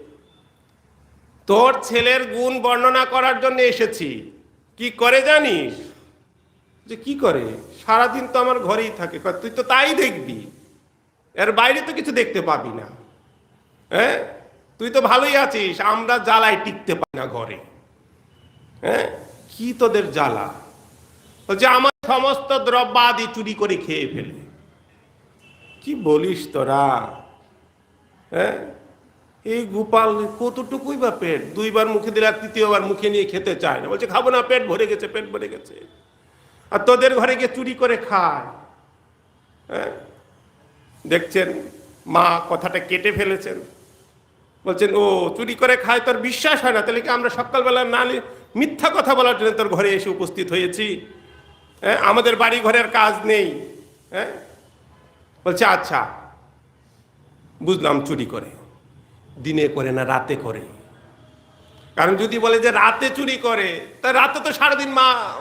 তোর ছেলের গুণ বর্ণনা করার জন্য এসেছি। কি করে জানিস? যে কি করে? সারাদিন তো আমার ঘরেই থাকে। তুই তো তাই দেখবি, এর বাইরে তো কিছু দেখতে পাবি না। হ্যাঁ, তুই তো ভালোই আছিস, আমরা জ্বালায় টিকতে পারি না ঘরে। হ্যাঁ, কি তোদের জ্বালা? বলছে আমার সমস্ত দ্রব্যাদি চুরি করে খেয়ে ফেলে। কি বলিস তোরা? হ্যাঁ, এই গোপাল কতটুকুই বা পেট, দুইবার মুখে দিলে তৃতীয়বার মুখে নিয়ে খেতে চায় না, বলছে খাবো না, পেট ভরে গেছে, পেট ভরে গেছে। আর তোদের ঘরে গিয়ে চুরি করে খায়। হ্যাঁ, দেখছেন মা কথাটা কেটে ফেলেছেন, বলছেন ও চুরি করে খায়, তোর বিশ্বাস হয় না? তাহলে কি আমরা সকালবেলা না মিথ্যা কথা বলার জন্য তোর ঘরে এসে উপস্থিত হয়েছি? হ্যাঁ, আমাদের বাড়ি ঘরের কাজ নেই? হ্যাঁ, বলছে আচ্ছা বুঝলাম, চুরি করে, দিনে করে না রাতে করে। কারণ যদি বলে যে রাতে চুরি করে, তা রাতে তো সারাদিন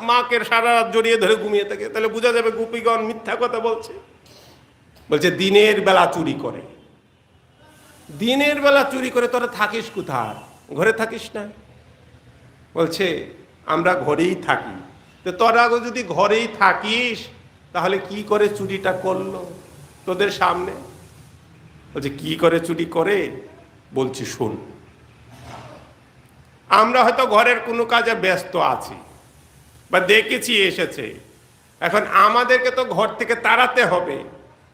মাকে সারা রাত জড়িয়ে ধরে ঘুমিয়ে থাকে, তাহলে বোঝা যাবে গোপীগণ মিথ্যা কথা বলছে। বলছে দিনের বেলা চুরি করে। দিনের বেলা চুরি করে তোরা থাকিস কোথায়? ঘরে থাকিস না? বলছে আমরা ঘরেই থাকি। তো তোরা যদি ঘরেই থাকিস তাহলে কি করে চুরিটা করলো তোদের সামনে? বলছে কি করে চুরি করে? বলছি শোন, আমরা হয়তো ঘরের কোনো কাজে ব্যস্ত আছি বা দেখেছি এসেছে, এখন আমাদেরকে তো ঘর থেকে তাড়াতে হবে,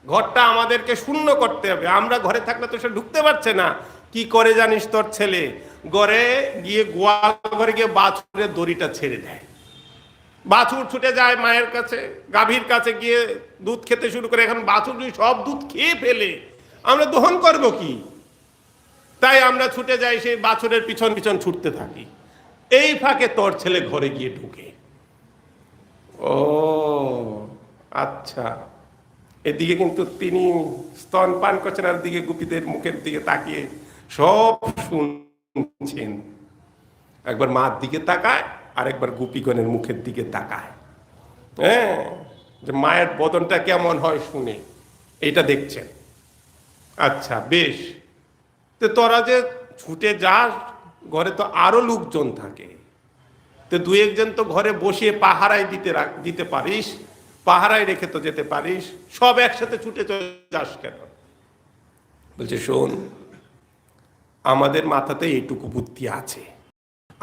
ঘরটা আমাদেরকে শূন্য করতে হবে। আমরা ঘরে থাকলে তো সে ঢুকতে পারছে না। কি করে জানিস? তোর ছেলে ঘরে গিয়ে গোয়াল ঘরে গিয়ে বাছুরের দড়িটা ছেড়ে দেয়, বাছুর ছুটে যায় মায়ের কাছে, গাভীর কাছে গিয়ে দুধ খেতে শুরু করে। এখন বাছুর সব দুধ খেয়ে ফেলে, আমরা দহন করবো কি? তাই আমরা ছুটে যাই, সেই বাছুরের পিছন পিছন ছুটতে থাকি। এই ফাঁকে তোর ছেলে ঘরে গিয়ে ঢুকে। ও আচ্ছা, এদিকে কিন্তু তিনি স্তন পান করছেন, আর দিকে গোপীদের মুখের দিকে তাকিয়ে সব শুনছেন। একবার মার দিকে তাকায়, আর একবার গোপীগণের মুখের দিকে তাকায়। হ্যাঁ, যে মায়ের বদনটা কেমন হয় শুনে এইটা দেখছেন। আচ্ছা বেশ, তো তোরা যে ছুটে যাস, ঘরে তো আরো লোকজন থাকে, তো দুই একজন তো ঘরে বসিয়ে পাহারায় দিতে পারিস, পাহারায় রেখে তো যেতে পারিস, সব একসাথে ছুটে চলে যাস কেন? বলছে শোন, আমাদের মাথাতে এইটুকু বুদ্ধি আছে,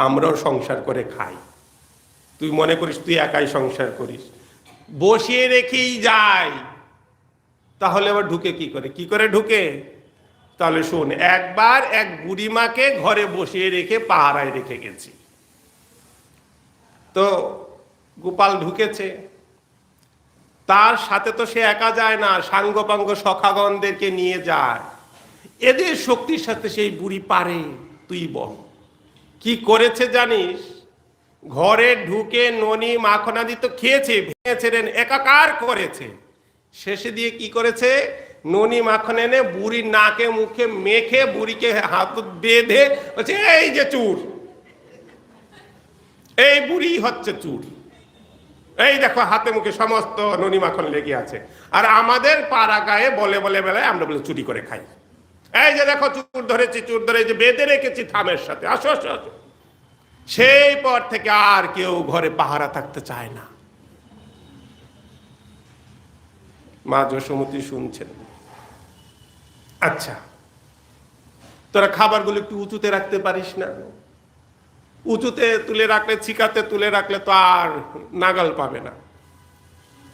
আমরাও সংসার করে খাই। তুই মনে করিস তুই একাই সংসার করিস? বসিয়ে রেখেই যাই, তাহলে আবার ঢুকে কি করে? কি করে ঢুকে? তাহলে শোন, একবার এক বুড়িমাকে ঘরে বসিয়ে রেখে পাহারায় রেখে গেছি। তো গোপাল ঢুকেছে, তার সাথে তো সে একা যায় না, সাঙ্গপাঙ্গ সখাগণদেরকে নিয়ে যায়। এদের শক্তির সাথে সেই বুড়ি পারে? তুই বল কি করেছে জানিস? ঘরে ঢুকে ননি মাখনাদি তো খেয়েছে, ভেঙেছে, একাকার করেছে। শেষে দিয়ে কি করেছে? ননি মাখন এনে বুড়ির নাকে মুখে মেখে বুড়িকে হাত বেঁধে বলছে এই যে চুর, এই বুড়ি হচ্ছে চুর, এই দেখো হাতে মুখে সমস্ত ননি মাখন লেগে আছে। আর আমাদের পাড়া গায়ে বলে বলে বেলায় আমরা বলে চুরি করে খাই। এই যে দেখো চুর ধরেছি, চুর ধরে যে বেঁধে রেখেছি থামের সাথে, আসো আসো আসো। সেই পর থেকে আর কেউ ঘরে পাহারা থাকতে চায় না। মা যশোমতী শুনছেন। আচ্ছা, তোরা খাবারগুলো একটু উঁচুতে রাখতে পারিস না? উঁচুতে তুলে রাখলে, ছিকাতে তুলে রাখলে তো আর নাগাল পাবে না।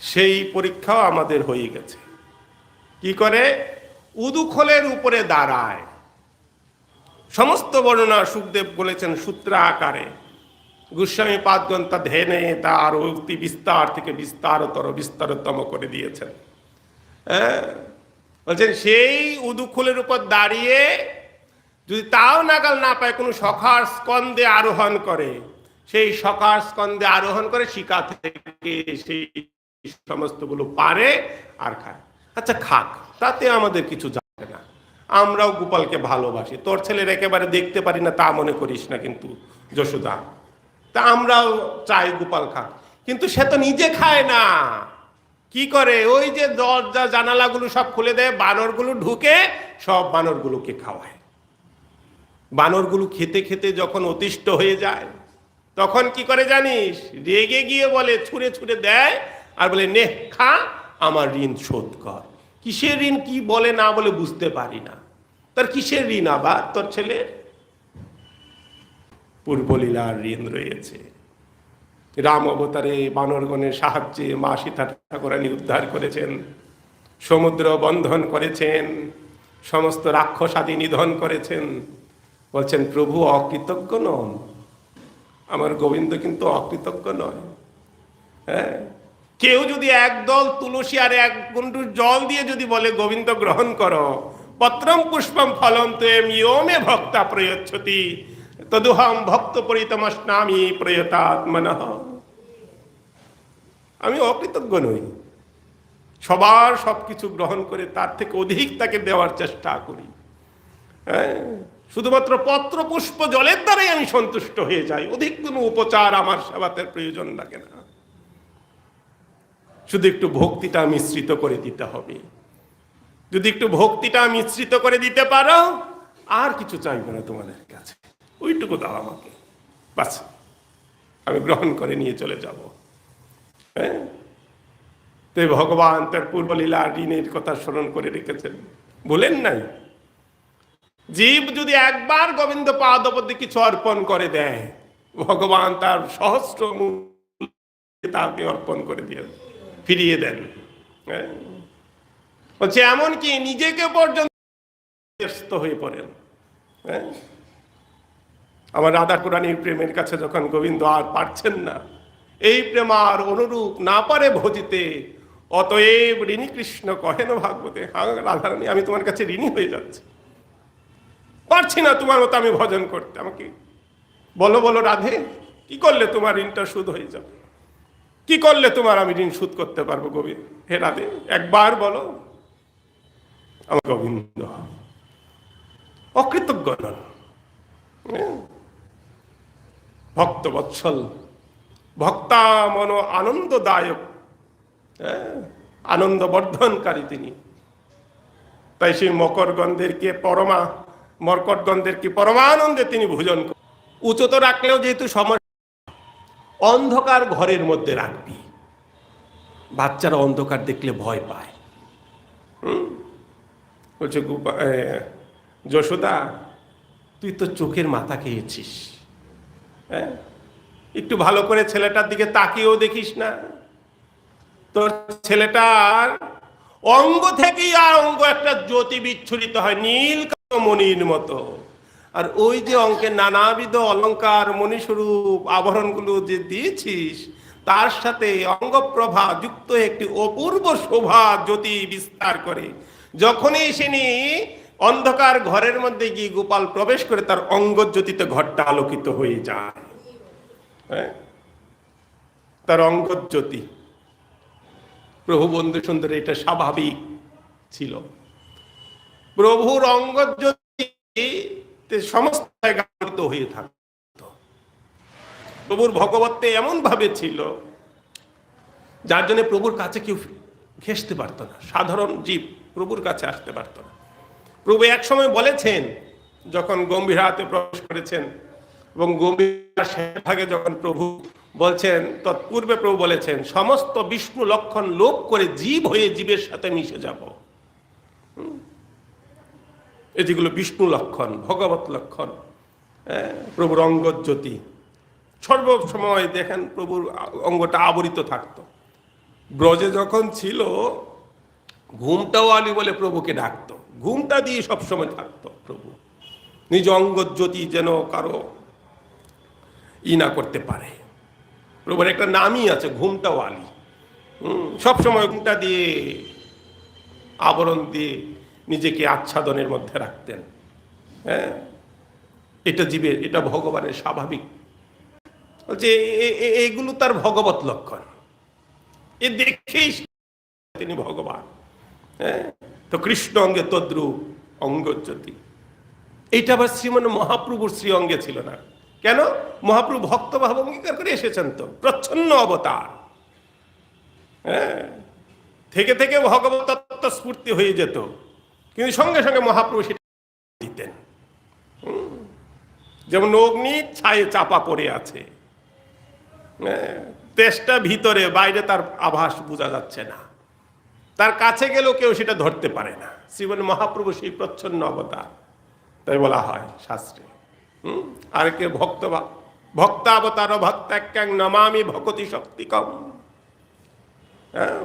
সেই পরীক্ষাও আমাদের হয়ে গেছে। কি করে? উদুখোলের উপরে দাঁড়ায়। সমস্ত বর্ণনা সুখদেব বলেছেন সূত্র আকারে, গোস্বামী পাদগণ তা ধ্যানে তার উক্তি বিস্তার থেকে বিস্তারতর বিস্তারতম করে দিয়েছেন। হ্যাঁ, বলছেন সেই উদুখোলের উপর দাঁড়িয়ে যদি তাও নাগাল না পায়, কোনো সখার স্কন্ধে আরোহণ করে, সেই সখার স্কন্ধে আরোহণ করে শিকা থেকে সেই সমস্তগুলো পারে আর খায়। আচ্ছা খাক, তাতে আমাদের কিছু যাবে না। আমরাও গোপালকে ভালোবাসি, তোর ছেলের একেবারে দেখতে পারি না তা মনে করিস না কিন্তু যশোদা, তা আমরাও চাই গোপাল খাক, কিন্তু সে তো নিজে খায় না। কি করে, ওই যে দরজা জানালাগুলো সব খুলে দেয়, বানরগুলো ঢুকে সব বানরগুলোকে খাওয়ায়। বানরগুলো খেতে খেতে যখন অতিষ্ঠ হয়ে যায় তখন কি করে জানিস, রেগে গিয়ে বলে, ছুঁড়ে ছুঁড়ে দেয় আর বলে, নে খা, আমার ঋণ শোধ কর। কিসের ঋণ কি বলে না বলে বুঝতে পারি না। তার কিসের ঋণ আবার তোর ছেলের? পূর্বলীলার ঋণ রয়েছে। রাম অবতারে বানরগণের সাহায্যে মা সীতা ঠাকুরানী উদ্ধার করেছেন, সমুদ্র বন্ধন করেছেন, সমস্ত রাক্ষসাদি নিধন করেছেন। বলছেন প্রভু অকৃতজ্ঞ নন, আমার গোবিন্দ কিন্তু অকৃতজ্ঞ নয়। হ্যাঁ, কেউ যদি একদল তুলসী আর এক গুন্ডু জল দিয়ে যদি বলে গোবিন্দ গ্রহণ করো, পত্রম পুষ্পম ফলম তুম ইয়মে ভক্তা প্রয়চ্ছতি তদুহম ভক্ত পরিতমস্নামি প্রয়তাত্মনঃ। আমি অকৃতজ্ঞ নই, সবার সবকিছু গ্রহণ করে তার থেকে অধিক তাকে দেওয়ার চেষ্টা করি। হ্যাঁ, শুধুমাত্র পত্র পুষ্প জলের দ্বারাই আমি সন্তুষ্ট হয়ে যাই, অধিক কোনো উপচার আমার সেবাতের প্রয়োজন লাগে না। শুধু একটু ভক্তিটা মিশ্রিত করে দিতে হবে। যদি একটু ভক্তিটা মিশ্রিত করে দিতে পারো, আর কিছু চাইবে না তোমাদের কাছে, ওইটুকু দাও আমাকে, বাস, আমি গ্রহণ করে নিয়ে চলে যাব। হ্যাঁ, তো ভগবান তার পূর্বলীলা ঋণের কথা স্মরণ করে রেখেছেন, বলেন নাই? জীব যদি একবার গোবিন্দ পাদপদে কিছু অর্পণ করে দেয়, ভগবান তার সহস্র তাকে অর্পণ করে দিয়ে ফিরিয়ে দেন। বলছে এমনকি নিজেকে পর্যন্ত ব্যস্ত হয়ে পড়েন। আমার রাধা কুরানীর প্রেমের কাছে যখন গোবিন্দ আর পারছেন না, এই প্রেম আর অনুরূপ না পারে ভজিতে, অতএব ঋণী কৃষ্ণ কহেন ভাগবতে, হ্যাঁ রাধারানী আমি তোমার কাছে ঋণী হয়ে যাচ্ছি, পারছি না তোমার মতো আমি ভজন করতে, আমাকে বলো বলো রাধে, কি করলে তোমার ঋণটা শোধ হয়ে যাবে, কি করলে তোমার আমি ঋণ শোধ করতে পারবো গোবিন্দ, হে রাধে একবার বলো। আমার গোবিন্দ অকৃতজ্ঞ নন, ভক্ত বৎসল, ভক্তা মন আনন্দদায়ক, আনন্দ বর্ধনকারী তিনি। তাই সেই মকরগন্ধেরকে পরমানন্দে তিনি ভোজন করেন। উচ্চত রাখলেও যেহেতু সমস্যা, অন্ধকার ঘরের মধ্যে রাখবি, বাচ্চারা অন্ধকার দেখলে ভয় পায়। বলছে যশোদা তুই তো চোখের মাথা খেয়েছিস, হ্যাঁ, একটু ভালো করে ছেলেটার দিকে তাকিয়েও দেখিস না, তোর ছেলেটার অঙ্গ থেকেই আর অঙ্গ একটা জ্যোতি বিচ্ছুরিত হয় নীল মণির মতো, আর ওই যে অঙ্কের নানাবিধ অলঙ্কার মণিস্বরূপ আভরণগুলো যে দিয়েছিস, তার সাথে অঙ্গপ্রভা যুক্ত একটি অপূর্ব শোভা জ্যোতি বিস্তার করে। যখনই তিনি অন্ধকার ঘরের মধ্যে গিয়ে গোপাল প্রবেশ করে, তার অঙ্গজ্যোতিতে ঘরটা আলোকিত হয়ে যায়। হ্যাঁ, তার অঙ্গজ্যোতি। প্রভু বন্ধু সুন্দর, এটা স্বাভাবিক ছিল। প্রভুর অঙ্গজ্যোতি সমস্ত জায়গায় আলোকিত হয়ে থাকত। প্রভুর ভগবত্বে এমন ভাবে ছিল যার জন্য প্রভুর কাছে কেউ ঘেঁষতে পারত না, সাধারণ জীব প্রভুর কাছে আসতে পারত না। প্রভু এক সময় বলেছেন, যখন গম্ভীরাতে প্রবেশ করেছেন এবং গম্ভীরা শেষ ভাগে যখন প্রভু বলছেন, তৎপূর্বে প্রভু বলেছেন সমস্ত বিষ্ণু লক্ষণ লোপ করে জীব হয়ে জীবের সাথে মিশে যাব। এই যেগুলো বিষ্ণু লক্ষণ, ভগবত লক্ষণ, প্রভুর অঙ্গজ্যোতি সর্বসময় দেখেন প্রভুর অঙ্গটা আবরিত থাকতো। ব্রজে যখন ছিল, ঘুমটাও আলী বলে প্রভুকে ডাকতো, ঘুমটা দিয়ে সবসময় থাকতো প্রভু, নিজ অঙ্গজ্যোতি যেন কারো না করতে পারে। প্রভুর একটা নামই আছে ঘুমটাও আলী, সবসময় ঘুমটা দিয়ে আবরণ দিয়ে নিজেকে আচ্ছাদনের মধ্যে রাখতেন। হ্যাঁ, এটা জীবের, এটা ভগবানের স্বাভাবিক। বলছে এগুলো তার ভগবত লক্ষণ, এ দেখেই তিনি ভগবান। হ্যাঁ, তো কৃষ্ণ অঙ্গে তদ্রূপ অঙ্গজ্যোতি। এইটা আবার শ্রীমান মহাপ্রভুর শ্রী অঙ্গে ছিল না। কেন? মহাপ্রভু ভক্তভাব অঙ্গীকার করে এসেছেন তো, প্রচ্ছন্ন অবতার। হ্যাঁ, থেকে থেকে ভগবত তত্ত্ব স্ফূর্তি হয়ে যেত, কিন্তু সঙ্গে সঙ্গে মহাপ্রভু সেটা দিতেন। যেমন অগ্নি ছায়ে চাপা পড়ে আছে, তেজটা ভিতরে, বাইরে তার আভাস বোঝা যাচ্ছে না, তার কাছে গেলেও কেউ সেটা ধরতে পারে না। শ্রীমান মহাপ্রভু সেই প্রচ্ছন্ন অবতার, তাই বলা হয় শাস্ত্রে। আর কে ভক্তাবতার ভক্তাক্যাং নমামি ভকতি শক্তিকম।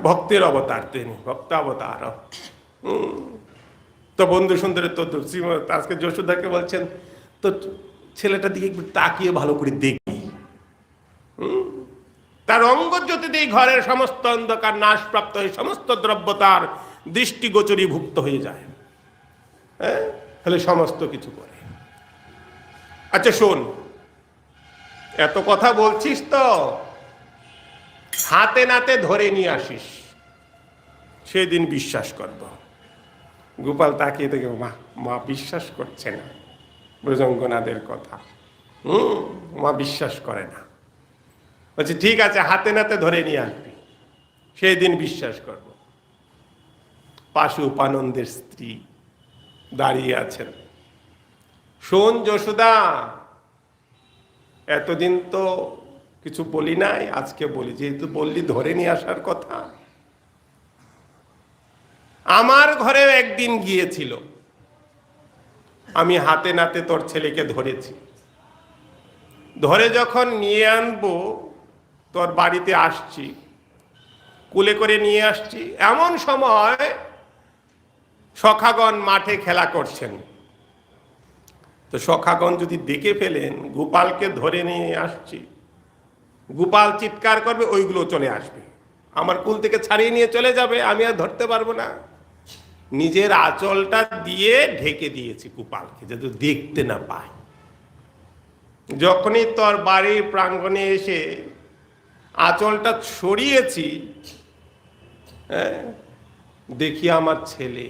ভক্তির অবতার তিনি, ভক্তাবতার। তো বন্ধু সুন্দরী তো আজকে যশোদাকে বলছেন, তো ছেলেটার দিকে একটু তাকিয়ে ভালো করে দেখি। তার অঙ্গজ্যোতিতেই ঘরের সমস্ত অন্ধকার নাশপ্রাপ্ত হয়ে সমস্ত দ্রব্য তার দৃষ্টিগোচরীভুক্ত হয়ে যায়। হ্যাঁ, তাহলে সমস্ত কিছু করে। আচ্ছা শোন, এত কথা বলছিস তো, হাতে নাতে ধরে নিয়ে আসিস, সেদিন বিশ্বাস করব। গোপাল তাকিয়ে দেখে মা বিশ্বাস করছে না ব্রজঙ্গনাথের কথা। মা বিশ্বাস করে না। বলছে ঠিক আছে, হাতে নাতে ধরে নিয়ে আসবি, সেই দিন বিশ্বাস করব। পাশুপানন্দের স্ত্রী দাঁড়িয়ে আছেন। শোন যশোদা, এতদিন তো কিছু বলি নাই, আজকে বলি, যেহেতু বললি ধরে নিয়ে আসার কথা। আমার ঘরে একদিন গিয়েছিল, আমি হাতে নাতে তোর ছেলেকে ধরেছি। ধরে যখন নিয়ে আনবো, তোর বাড়িতে আসছি, কুলে করে নিয়ে আসছি, এমন সময় সখাগণ মাঠে খেলা করছেন। তো সখাগণ যদি দেখে ফেলেন গোপালকে ধরে নিয়ে আসছি, গোপাল চিৎকার করবে, ওইগুলো চলে আসবে, আমার কুল থেকে ছাড়িয়ে নিয়ে চলে যাবে, আমি আর ধরতে পারবো না। নিজের আঁচলটা দিয়ে ঢেকে দিয়েছি গোপালকে, যাতে দেখতে না পায়। যখনই তোর বাড়ির প্রাঙ্গণে এসে আঁচলটা ছড়িয়েছি, দেখি আমার ছেলে,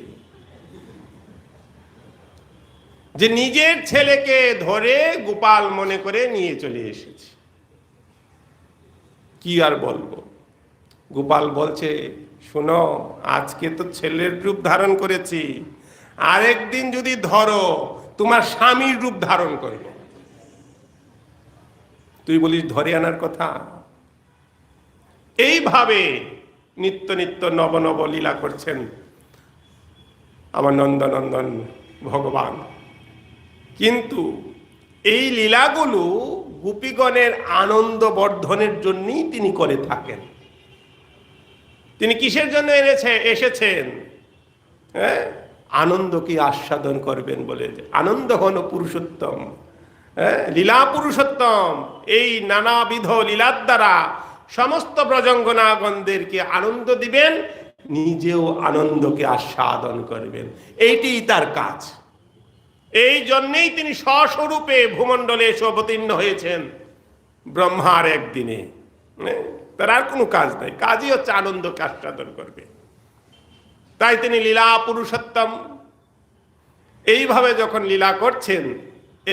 যে নিজের ছেলেকে ধরে গোপাল মনে করে নিয়ে চলে এসেছে। কি আর বলবো। গোপাল বলছে, শোনো, আজকে তো ছেলের রূপ ধারণ করেছি, আরেকদিন যদি ধরো তোমার স্বামীর রূপ ধারণ করব। তুই বলিস ধরে আনার কথা। এইভাবে নিত্য নিত্য নব নব লীলা করছেন আমার নন্দনন্দন ভগবান। কিন্তু এই লীলাগুলো গোপীগণের আনন্দ বর্ধনের জন্যই তিনি করে থাকেন। তিনি কিসের জন্য এসেছেন? হ্যাঁ, আনন্দকে আস্বাদন করবেন বলে। আনন্দ ঘন পুরুষোত্তম, লীলা পুরুষোত্তম। এই নানাবিধ লীলার দ্বারা সমস্ত ব্রজঙ্গনাগণদেরকে আনন্দ দিবেন, নিজেও আনন্দকে আস্বাদন করবেন। এইটি তার কাজ। এই জন্যেই তিনি স্বস্বরূপে ভূমণ্ডলে এসে অবতীর্ণ হয়েছেন ব্রহ্মার একদিনে। তার আর কোনো কাজ নাই, কাজই হচ্ছে আনন্দকে আস্বাদন করবে। তাই তিনি লীলা পুরুষোত্তম। এইভাবে যখন লীলা করছেন,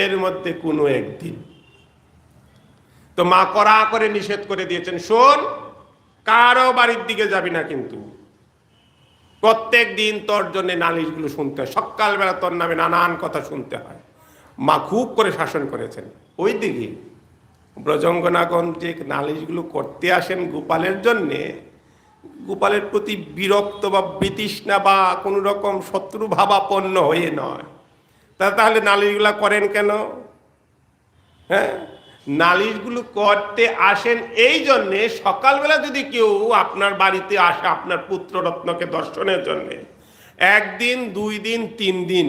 এর মধ্যে কোনো একদিন তো মা কড়া করে নিষেধ করে দিয়েছেন, শোন, কারো বাড়ির দিকে যাবি না, কিন্তু প্রত্যেক দিন তোর জন্য নালিশগুলো শুনতে হয়, সকালবেলা তোর নামে নানান কথা শুনতে হয়। মা খুব করে শাসন করেছেন। ওই দিকে ব্রজঙ্গনাগণ যে নালিশগুলো করতে আসেন গোপালের জন্যে, গোপালের প্রতি বিরক্ত বা বিতৃষ্ণা বা কোনো রকম শত্রু ভাবাপন্ন হয়ে নয়। তাহলে নালিশগুলা করেন কেন? হ্যাঁ, নালিশগুলো করতে আসেন এই জন্যে, সকালবেলা যদি কেউ আপনার বাড়িতে আসে আপনার পুত্ররত্নকে দর্শনের জন্যে, একদিন, 2 দিন, 3 দিন,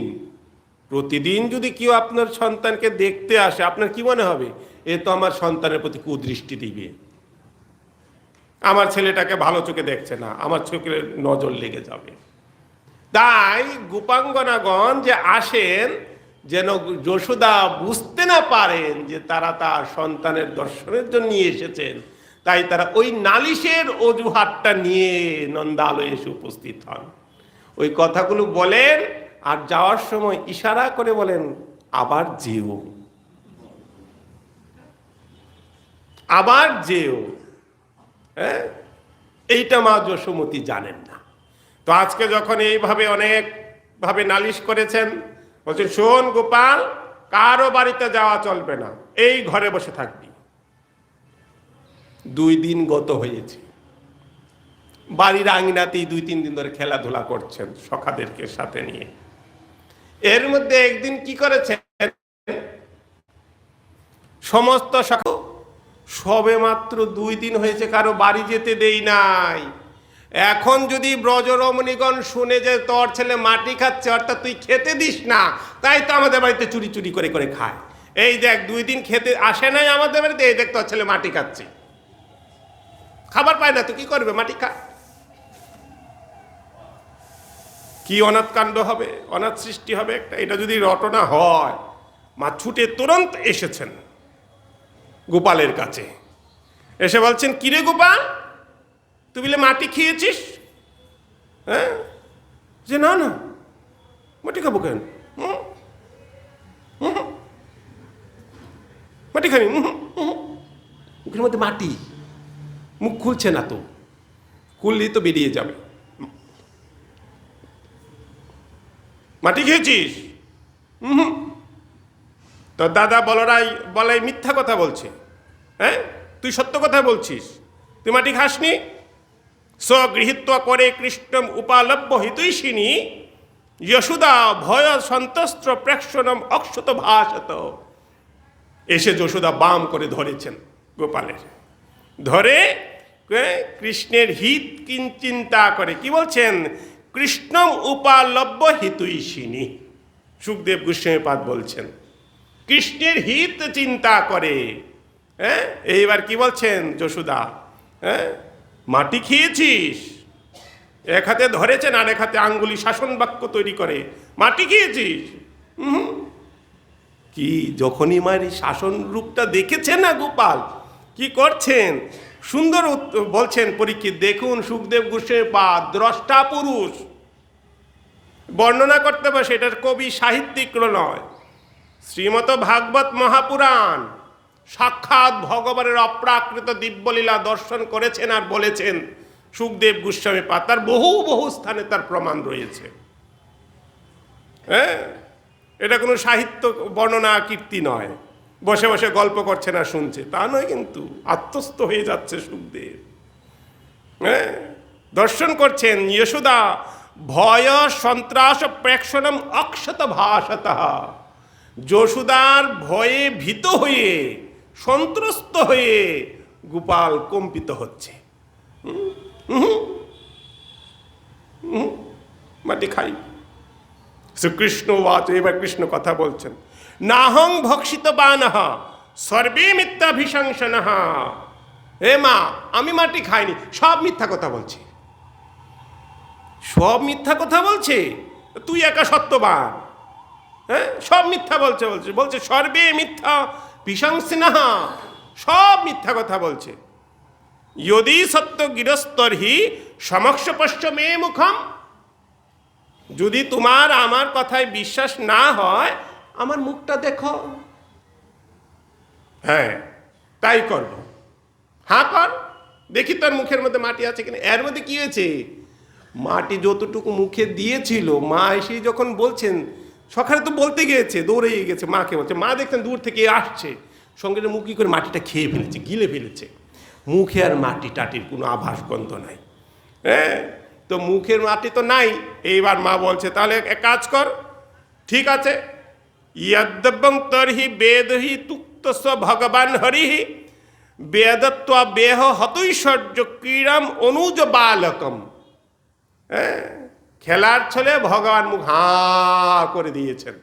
প্রতিদিন যদি কেউ আপনার সন্তানকে দেখতে আসে, আপনার কি মনে হবে? এ তো আমার সন্তানের প্রতি কুদৃষ্টি দিবে, আমার ছেলেটাকে ভালো চোখে দেখছে না, আমার চোখে নজর লেগে যাবে। তাই গোপাঙ্গনাগণ যে আসেন, যেন যশোদা বুঝতে না পারেন যে তারা তার সন্তানের দর্শনের জন্য এসেছেন, তাই তারা ওই নালিশের অজুহাতটা নিয়ে নন্দালয়ে এসে উপস্থিত হন। ওই কথাগুলো বলেন, আর যাওয়ার সময় ইশারা করে বলেন, আবার যেও, আবার যেও। হ্যাঁ, এইটা মা যশোমতী জানেন না। তো আজকে যখন এইভাবে অনেক ভাবে নালিশ করেছেন, বলছেন শোন গোপাল, কারো বাড়িতে যাওয়া চলবে না, এই ঘরে বসে থাকবি। 2 দিন গত হয়েছে, বাড়ির আঙিনাতেই 2-3 দিন ধরে খেলাধুলা করছেন সখাদেরকে সাথে নিয়ে। এর মধ্যে একদিন কি করেছেন, সমস্ত সখা সবে মাত্র 2 দিন হয়েছে, কারো বাড়ি যেতে দেই নাই। এখন যদি ব্রজরমণীগণ শুনে যে তোর ছেলে মাটি খাচ্ছে, অর্থাৎ তুই খেতে দিস না, তাই তো আমাদের বাড়িতে চুরি চুরি করে করে খায়। এই দেখ 2 দিন খেতে আসে নাই আমাদের বাড়িতে, এই দেখ তোর ছেলে মাটি খাচ্ছে, খাবার পায় না, তো কি করবে, মাটি খা। কি অনাথ কাণ্ড হবে, অনাথ সৃষ্টি হবে একটা। এটা যদি রটনা হয়, মা ছুটে তুরন্ত এসেছেন গোপালের কাছে, এসে বলছেন, কিরে গোপাল, তুই বলে মাটি খেয়েছিস? হ্যাঁ, যে না না, মাটি খাবো কেন, মাটি খানি, মুখের মধ্যে মাটি, মুখ খুলছে না, তো খুললেই তো বেরিয়ে যাবে। মাটি খেয়েছিস? তো দাদা বলাই মিথ্যা কথা বলছে। হ্যাঁ, তুই সত্য কথা বলছিস, তুই মাটি খাসনি। স্বগৃহীত্ব করে কৃষ্ণম উপালব্য হিতৈষিণী যশোদা ভয় সন্তস্ত্র প্রেক্ষণম অক্ষত ভাসত। এসে যশোদা বাম করে ধরেছেন গোপালের, ধরে কৃষ্ণের হিত চিন্তা করে কি বলছেন, কৃষ্ণম উপালব্য হিতৈষিণী। সুখদেব গোস্বামীপাদ বলছেন কৃষ্ণের হিত চিন্তা করে। হ্যাঁ, এইবার কি বলছেন যশোদা, হ্যাঁ, মাটি খেয়েছিস, এক হাতে ধরেছেন আর এক হাতে আঙ্গুলি শাসন বাক্য তৈরি করে, মাটি খেয়েছিস। কি যখনই মার এই শাসন রূপটা দেখেছেন না গোপাল, কি করছেন, সুন্দর বলছেন পরীক্ষিত, দেখুন সুখদেব গোস্বামীপাদ দ্রষ্টা পুরুষ, বর্ণনা করতে পারে, সেটার কবি সাহিত্যিক নয়। শ্রীমৎ ভাগবত মহাপুরাণ সাক্ষাৎ ভগবানের অপ্রাকৃত দিব্যলীলা দর্শন করেছেন আর বলেছেন সুখদেব গোস্বামীপাদ, তার বহু বহু স্থানে তার প্রমাণ রয়েছে। হ্যাঁ, এটা কোনো সাহিত্য বর্ণনা কীর্তি নয়, বসে বসে গল্প করছে না শুনছে তা নয়, কিন্তু আত্মস্থ হয়ে যাচ্ছে সুখদেব। হ্যাঁ, দর্শন করছেন যশোদা ভয় সন্ত্রাস প্রেক্ষণম অক্ষত ভাসত। যশোদার ভয়ে ভীত হয়ে, সন্ত্রস্ত হয়ে গোপাল কম্পিত হচ্ছে। মাটি খাই। শ্রীকৃষ্ণ ওয়াচ, এবার কৃষ্ণ কথা বলছেন, নাহং ভক্ষিত বানহ সর্বে মিথ্যাভিশংসন। হে মা, আমি মাটি খাইনি, সব মিথ্যা কথা বলছে, সব মিথ্যা কথা বলছে, তুই একা সত্যবান। হ্যাঁ, সব মিথ্যা বলছে বলছে বলছে সর্বে মিথ্যা বিশংসিনঃ, সব মিথ্যা কথা বলছে। যদি সত্য গিরস্তর্হি সমক্ষ পশ্চ মে মুখম, যদি তোমার আমার কথায় বিশ্বাস না হয় আমার মুখটা দেখো। হ্যাঁ, তাই করব, হ্যাঁ কর, দেখি তোর মুখের মধ্যে মাটি আছে কিনা। এর মধ্যে কি হয়েছে, মাটি যতটুকু মুখে দিয়েছিল, মা এসে যখন বলছেন, সকালে তো বলতে গিয়েছে, দৌড়ে গেছে, মাকে বলছে, মা দেখছেন দূর থেকে আসছে, সঙ্গে মুখ কি করে মাটিটা খেয়ে ফেলেছে, গিলে ফেলেছে, মুখে আর মাটি টাটির কোনো আভাস গন্ধ নাই। হ্যাঁ, তো মুখের মাটি তো নাই। এইবার মা বলছে, তাহলে এক কাজ কর, ঠিক আছে, ইয়দ্যবং তর্হি বেদহি তুক্তস্ব ভগবান হরিহি বেদত্বা বেহ হতৈশ্বর্য ক্রীড়াম অনুজ বালকম। হ্যাঁ, খেলার ছলে ভগবান মুখ হাঁ করে দিয়েছেন।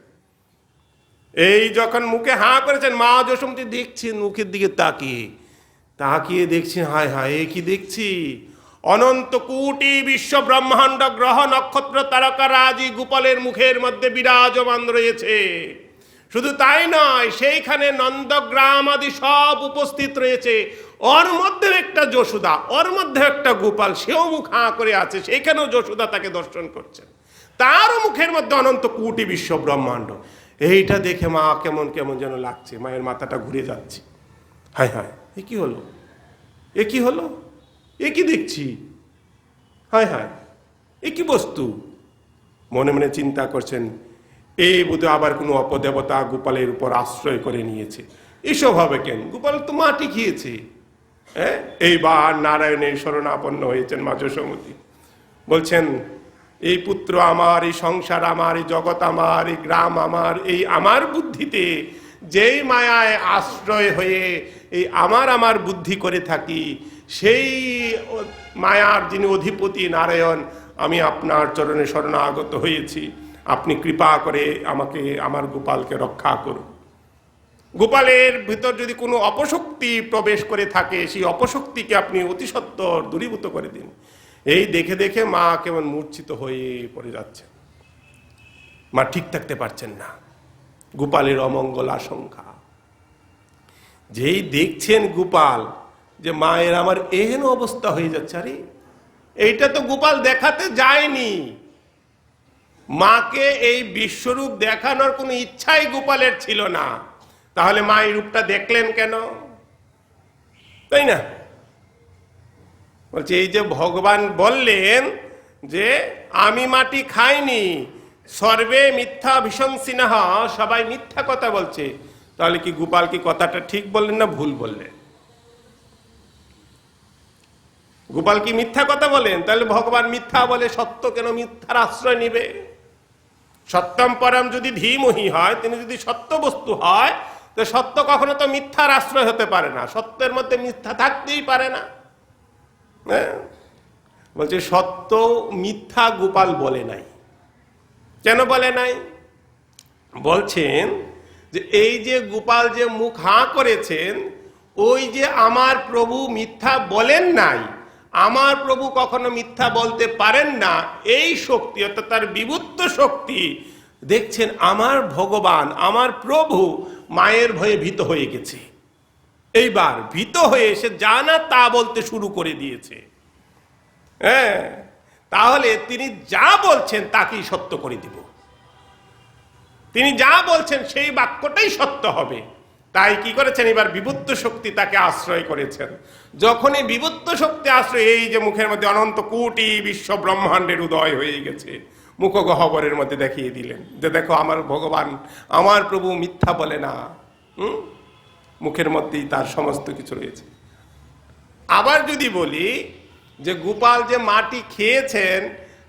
এই যখন মুখে হাঁ করেছেন, মা যশোমতী দেখছেন মুখের দিকে তাকিয়ে তাকিয়ে দেখছেন, হায় হায়, এ কি দেখছি, অনন্ত কোটি বিশ্ব ব্রহ্মাণ্ড গ্রহ নক্ষত্র তারকা রাজি গোপালের মুখের মধ্যে বিরাজমান রয়েছে। শুধু তাই নয়, সেইখানে নন্দগ্রাম আদি সব উপস্থিত রয়েছে, ওর মধ্যে একটা যশোদা, ওর মধ্যে একটা গোপাল, সেও মুখ হাঁ করে আছে, সেইখানেও যশোদা তাকে দর্শন করছেন। তার মুখের মধ্যে অনন্ত কোটি বিশ্ব ব্রহ্মাণ্ড। এইটা দেখে মা কেমন কেমন যেন লাগছে, মায়ের মাথাটা ঘুরে যাচ্ছে। হায় হায়, এ কি হলো, এ কি হলো, এ কি দেখছি, হায় হায়, এ কি বস্তু। মনে মনে চিন্তা করছেন, এই বোধহয় আবার কোনো অপদেবতা গোপালের উপর আশ্রয় করে নিয়েছে। এসব হবে কেন, গোপাল তো মাটি খেয়েছে। হ্যাঁ, এইবার নারায়ণের শরণাপন্ন হয়েছেন মা যশোমতী। বলছেন, এই পুত্র আমার, এই সংসার আমার, এই জগৎ আমার, এই গ্রাম আমার, এই আমার বুদ্ধিতে যেই মায়ায় আশ্রয় হয়ে এই আমার বুদ্ধি করে থাকি, সেই মায়ার যিনি অধিপতি নারায়ণ, আমি আপনার চরণে শরণাগত হয়েছি। আপনি কৃপা করে আমাকে, আমার গোপালকে রক্ষা করুন। গোপালের ভিতর যদি কোনো অপশক্তি প্রবেশ করে থাকে, সেই অপশক্তিকে আপনি অতি সত্বর দূরীভূত করে দিন। এই দেখে দেখে মা কেমন মূর্ছিত হয়ে পড়ে যাচ্ছে, মা ঠিক থাকতে পারছেন না। গোপালের অমঙ্গল আশঙ্কা। যেই দেখছেন গোপাল যে মায়ের আমার এহেন অবস্থা হয়ে যাচ্ছে, আরে এইটা তো গোপাল দেখাতে যায়নি, মাকে এই বিশ্বরূপ দেখানোর কোনো ইচ্ছাই গোপালের ছিল না, তাহলে মা এই রূপটা দেখলেন কেন? তাই না? বলছে, এই যে ভগবান বললেন যে আমি মাটি খাইনি, সর্বে মিথ্যা ভীষণসিনাহ, সবাই মিথ্যা কথা বলছে, তাহলে কি গোপাল কি কথাটা ঠিক বললেন না ভুল বললেন? গোপাল কি মিথ্যা কথা বলেন? তাহলে ভগবান মিথ্যা বলে, সত্য কেন মিথ্যার আশ্রয় নিবে? সত্যম পরম যদি ধীমহি হয়, তিনি যদি সত্য বস্তু হয়, তো সত্য কখনো তো মিথ্যার আশ্রয় হতে পারে না, সত্যের মধ্যে মিথ্যা থাকতেই পারে না। বলছে সত্য মিথ্যা গোপাল বলে নাই। কেন বলে নাই? বলছেন যে এই যে গোপাল যে মুখ হাঁ করেছেন, ওই যে আমার প্রভু মিথ্যা বলেন নাই, আমার প্রভু কখনো মিথ্যা বলতে পারেন না, এই শক্তি অর্থাৎ তার বিভূত শক্তি দেখছেন আমার ভগবান, আমার প্রভু মায়ের ভয়ে ভীত হয়ে গেছে। এইবার ভীত হয়ে এসে যা না তা বলতে শুরু করে দিয়েছে। হ্যাঁ, তাহলে তিনি যা বলছেন তাকেই সত্য করে দিব, তিনি যা বলছেন সেই বাক্যটাই সত্য হবে। তাই কি করেছেন, এবার বিভূত শক্তি তাকে আশ্রয় করেছেন। যখনই বিভূত শক্তি আশ্রয়, এই যে মুখের মধ্যে অনন্ত কোটি বিশ্ব ব্রহ্মাণ্ডের উদয় হয়ে গেছে, মুখগহ্বরের মধ্যে দেখিয়ে দিলেন যে দেখো আমার ভগবান, আমার প্রভু মিথ্যা বলে না। মুখের মধ্যেই তার সমস্ত কিছু রয়েছে। আবার যদি বলি যে গোপাল যে মাটি খেয়েছেন,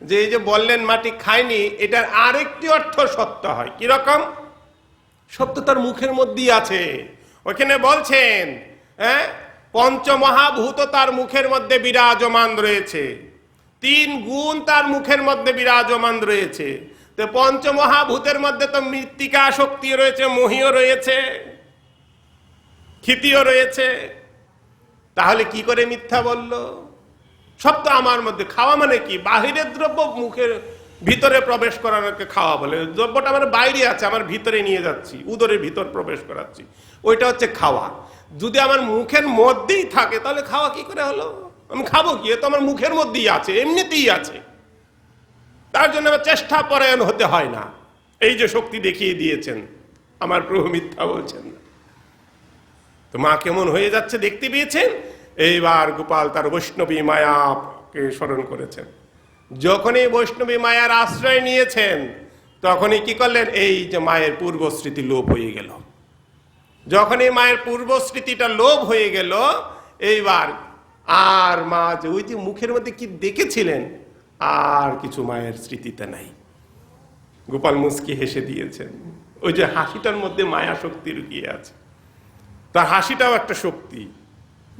যে এই যে বললেন মাটি খায়নি, এটার আরেকটি অর্থ সত্য হয়। কিরকম সত্য? তার মুখের মধ্যেই আছে। ওখানে বলছেন, হ্যাঁ, পঞ্চমহাভূত তার মুখের মধ্যে বিরাজমান রয়েছে, 3 গুণ তার মুখের মধ্যে বিরাজমান রয়েছে। তো পঞ্চমহাভূতের মধ্যে তো মৃত্তিকা শক্তি রয়েছে, মহীও রয়েছে, ক্ষিতিও রয়েছে। তাহলে কি করে মিথ্যা বলল? সব তো আমার মধ্যে। খাওয়া মানে কি? বাহিরের দ্রব্য মুখের ভিতরে প্রবেশ করানোকে খাওয়া বলে। দ্রব্যটা আমার বাইরে আছে, আমার ভিতরে নিয়ে যাচ্ছি, উদরের ভিতর প্রবেশ করাচ্ছি, ওইটা হচ্ছে খাওয়া। যদি আমার মুখের মধ্যেই থাকে তাহলে খাওয়া কি করে হলো? আমি খাবো কি? তো আমার মুখের মধ্যেই আছে, এমনিতেই আছে, তার জন্য আমার চেষ্টা পরায়ণ হতে হয় না। এই যে শক্তি দেখিয়ে দিয়েছেন, আমার প্রভু মিথ্যা বলছেন না। তো মা কেমন হয়ে যাচ্ছে দেখতে পেয়েছেন। এইবার গোপাল তার বৈষ্ণবী মায়াকে স্মরণ করেছেন। যখনই বৈষ্ণবী মায়ার আশ্রয় নিয়েছেন, তখনই কি করলেন, এই যে মায়ের পূর্বস্মৃতি লোপ হয়ে গেল। যখনই মায়ের পূর্বস্মৃতিটা লোপ হয়ে গেল, এইবার আর মা যে ওই যে মুখের মধ্যে কি দেখেছিলেন, আর কিছু মায়ের স্মৃতিতে নাই। গোপাল মুচকি হেসে দিয়েছেন। ওই যে হাসিটার মধ্যে মায়া শক্তি লুকিয়ে আছে, তার হাসিটাও একটা শক্তি।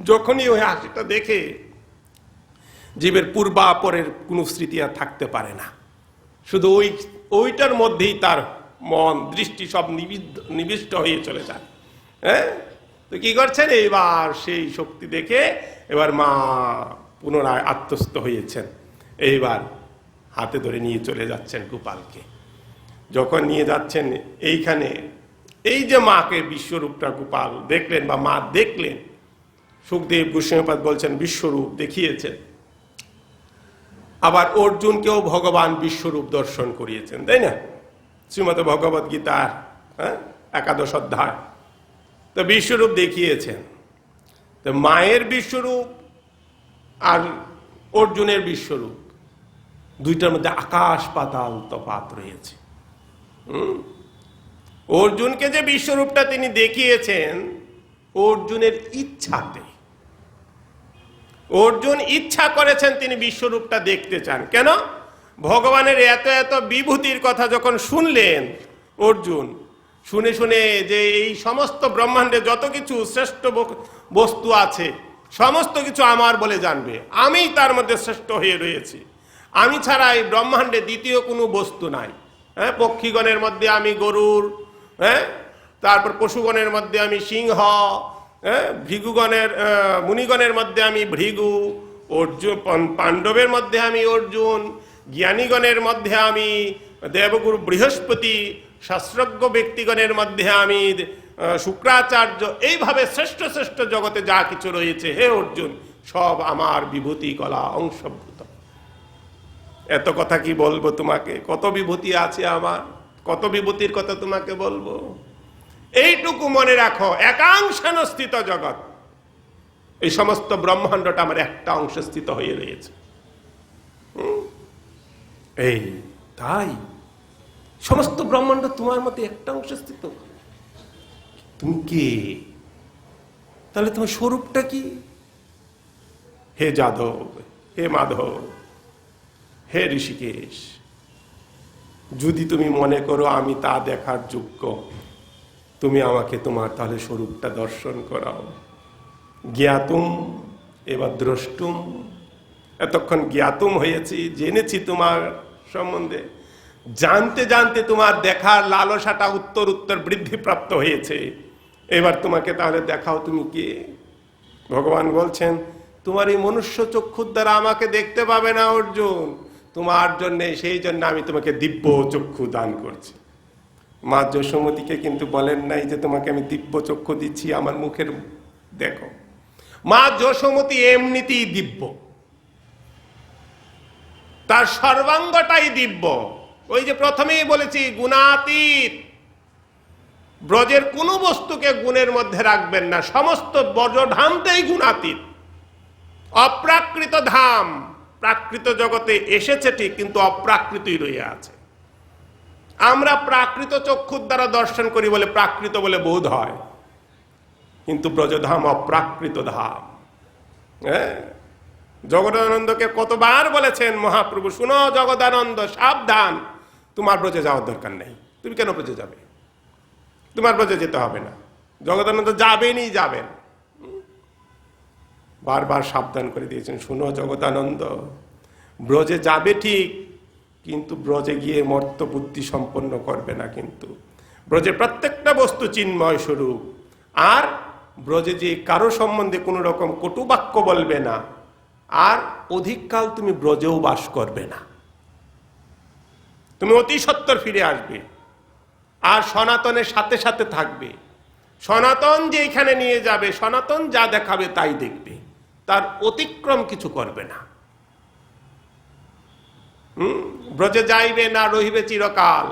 যখনই ওই হাসিটা দেখে, জীবের পূর্বাপরের কোনো স্মৃতি আর থাকতে পারে না, শুধু ওইটার মধ্যেই তার মন দৃষ্টি সব নিবিষ্ট হয়ে চলে যায়। হ্যাঁ, তো কি করছেন, এবার সেই শক্তি দেখে এবার মা পুনরায় আত্মস্থ হয়েছেন। এইবার হাতে ধরে নিয়ে চলে যাচ্ছেন গোপালকে। যখন নিয়ে যাচ্ছেন, এইখানে এই যে মাকে বিশ্বরূপটা গোপাল দেখলেন বা মা দেখলেন, সুখদেব গোস্বামীপাদ বলছেন বিশ্বরূপ দেখিয়েছেন। আবার অর্জুনকেও ভগবান বিশ্বরূপ দর্শন করিয়েছেন, তাই না? শ্রীমদ ভগবদ গীতার 11 অধ্যায় তো বিশ্বরূপ দেখিয়েছেন। তো মায়ের বিশ্বরূপ আর অর্জুনের বিশ্বরূপ দুইটার মধ্যে আকাশ পাতাল তফাৎ রয়েছে। অর্জুনকে যে বিশ্বরূপটা তিনি দেখিয়েছেন অর্জুনের ইচ্ছাতে, অর্জুন ইচ্ছা করেছেন তিনি বিশ্বরূপটা দেখতে চান। কেন? ভগবানের এত এত বিভূতির কথা যখন শুনলেন অর্জুন, শুনে শুনে যে এই সমস্ত ব্রহ্মাণ্ডে যত কিছু শ্রেষ্ঠ বস্তু আছে সমস্ত কিছু আমার বলে জানবে, আমি তার মধ্যে শ্রেষ্ঠ হয়ে রয়েছি, আমি ছাড়া এই ব্রহ্মাণ্ডে দ্বিতীয় কোনো বস্তু নাই। পক্ষীগণের মধ্যে আমি গরুর, তারপর পশুগণের মধ্যে আমি সিংহ, ভৃগুগণের মুনিগণের মধ্যে আমি ভৃগু, অর্জুন পাণ্ডবের মধ্যে আমি অর্জুন, জ্ঞানীগণের মধ্যে আমি দেবগুরু বৃহস্পতি, শাস্ত্রজ্ঞ ব্যক্তিগণের মধ্যে আমি শুক্রাচার্য, এইভাবে শ্রেষ্ঠ শ্রেষ্ঠ জগতে যা কিছু রয়েছে হে অর্জুন সব আমার বিভূতি কলা অংশভূত। এত কথা কি বলবো তোমাকে, কত বিভূতি আছে আমার, কত বিভূতির কথা তোমাকে বলবো। এইটুকু মনে রাখো, একাংশে স্থিত জগৎ, এই সমস্ত ব্রহ্মাণ্ডটা আমার একটা অংশ স্থিত হয়ে রয়েছে। এই তাই সমস্ত ব্রহ্মাণ্ড তোমার মধ্যে একটা অংশ স্থিত। তুমি কে? তাহলে তোমার স্বরূপটা কি? হে যাদব, হে মাধব, হে ঋষিকেশ, যদি তুমি মনে করো আমি তা দেখার যোগ্য, তুমি আমাকে তোমার তাহলে স্বরূপটা দর্শন করাও। জ্ঞাতুম এবার দ্রষ্টুম, এতক্ষণ জ্ঞাতুম হয়েছি, জেনেছি তোমার সম্বন্ধে, জানতে জানতে তোমার দেখার লালসাটা উত্তর উত্তর বৃদ্ধিপ্রাপ্ত হয়েছে, এবার তোমাকে তাহলে দেখাও তুমি কে। ভগবান বলছেন তোমার এই মনুষ্য চক্ষুর দ্বারা আমাকে দেখতে পাবে না অর্জুন, তোমার জন্য, সেই জন্য আমি তোমাকে দিব্য চক্ষু দান করছি। মা যশোমতীকে কিন্তু বলেন নাই যে তোমাকে আমি দিব্য চক্ষু দিচ্ছি আমার মুখের দেখো। মা যশোমতী এমনিতেই দিব্য, তার সর্বাঙ্গটাই দিব্য। ওই যে প্রথমেই বলেছি গুণাতীত, ব্রজের কোনো বস্তুকে গুণের মধ্যে রাখবেন না, সমস্ত ব্রজধামটাই গুণাতীত, অপ্রাকৃত ধাম। প্রাকৃত জগতে এসেছে ঠিক, কিন্তু অপ্রাকৃতই রয়ে আছে। আমরা প্রাকৃত চক্ষুর দ্বারা দর্শন করি বলে প্রাকৃত বলে বোধ হয়, কিন্তু ব্রজধাম অপ্রাকৃত ধাম। জগদানন্দকে কতবার বলেছেন মহাপ্রভু, শুনো জগদানন্দ সাবধান, তোমার ব্রজে যাওয়ার দরকার নেই। তুমি কেন ব্রজে যাবে? তোমার ব্রজে যেতে হবে না। জগদানন্দ যাবেনই যাবেন, বারবার সাবধান করে দিয়েছেন, শুনো জগদানন্দ, ব্রজে যাবে ঠিক, কিন্তু ব্রজে গিয়ে মর্ত বুদ্ধি সম্পন্ন করবে না। কিন্তু ব্রজে প্রত্যেকটা বস্তু চিন্ময় স্বরূপ, আর ব্রজে যে কারো সম্বন্ধে কোনো রকম কটু বাক্য বলবে না, আর অধিককাল তুমি ব্রজেও বাস করবে না, তুমি অতি সত্বর ফিরে আসবে, আর সনাতনের সাথে সাথে থাকবে। সনাতন যে এখানে নিয়ে যাবে, সনাতন যা দেখাবে তাই দেখবে, তার অতিক্রম কিছু করবে না। ব্রজে যাইবে না রহিবে চিরকাল,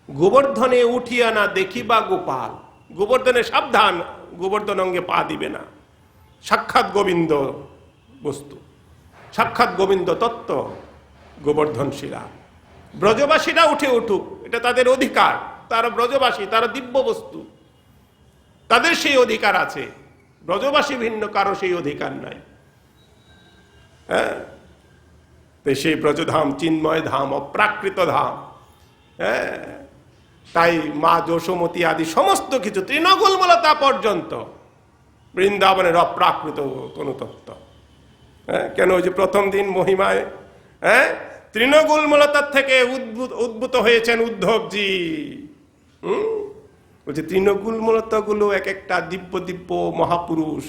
গোবর্ধনে উঠিয়া না দেখিবা গোপাল। গোবর্ধনে সাবধান, গোবর্ধন অঙ্গে পা দিবে না। সাক্ষাৎ গোবিন্দ বস্তু, সাক্ষাৎ গোবিন্দ তত্ত্ব গোবর্ধন শিরা। ব্রজবাসীরা উঠে উঠুক, এটা তাদের অধিকার, তারা ব্রজবাসী, তারা দিব্য বস্তু, তাদের সেই অধিকার আছে। ব্রজবাসী ভিন্ন, কারো সেই অধিকার নাই। সেই ব্রজধাম চিন্ময় ধাম, অপ্রাকৃত ধাম। তাই মা যশোমতী আদি সমস্ত কিছু তৃণগুলমলতা পর্যন্ত বৃন্দাবনের অপ্রাকৃত কোন তত্ত্ব। কেন? ওই যে প্রথম দিন মহিমায় তৃণগুলমলতার থেকে উদ্ভূত হয়েছেন উদ্ধবজি। বলছে তৃণগুলমলতা গুলো এক একটা দিব্য দিব্য মহাপুরুষ।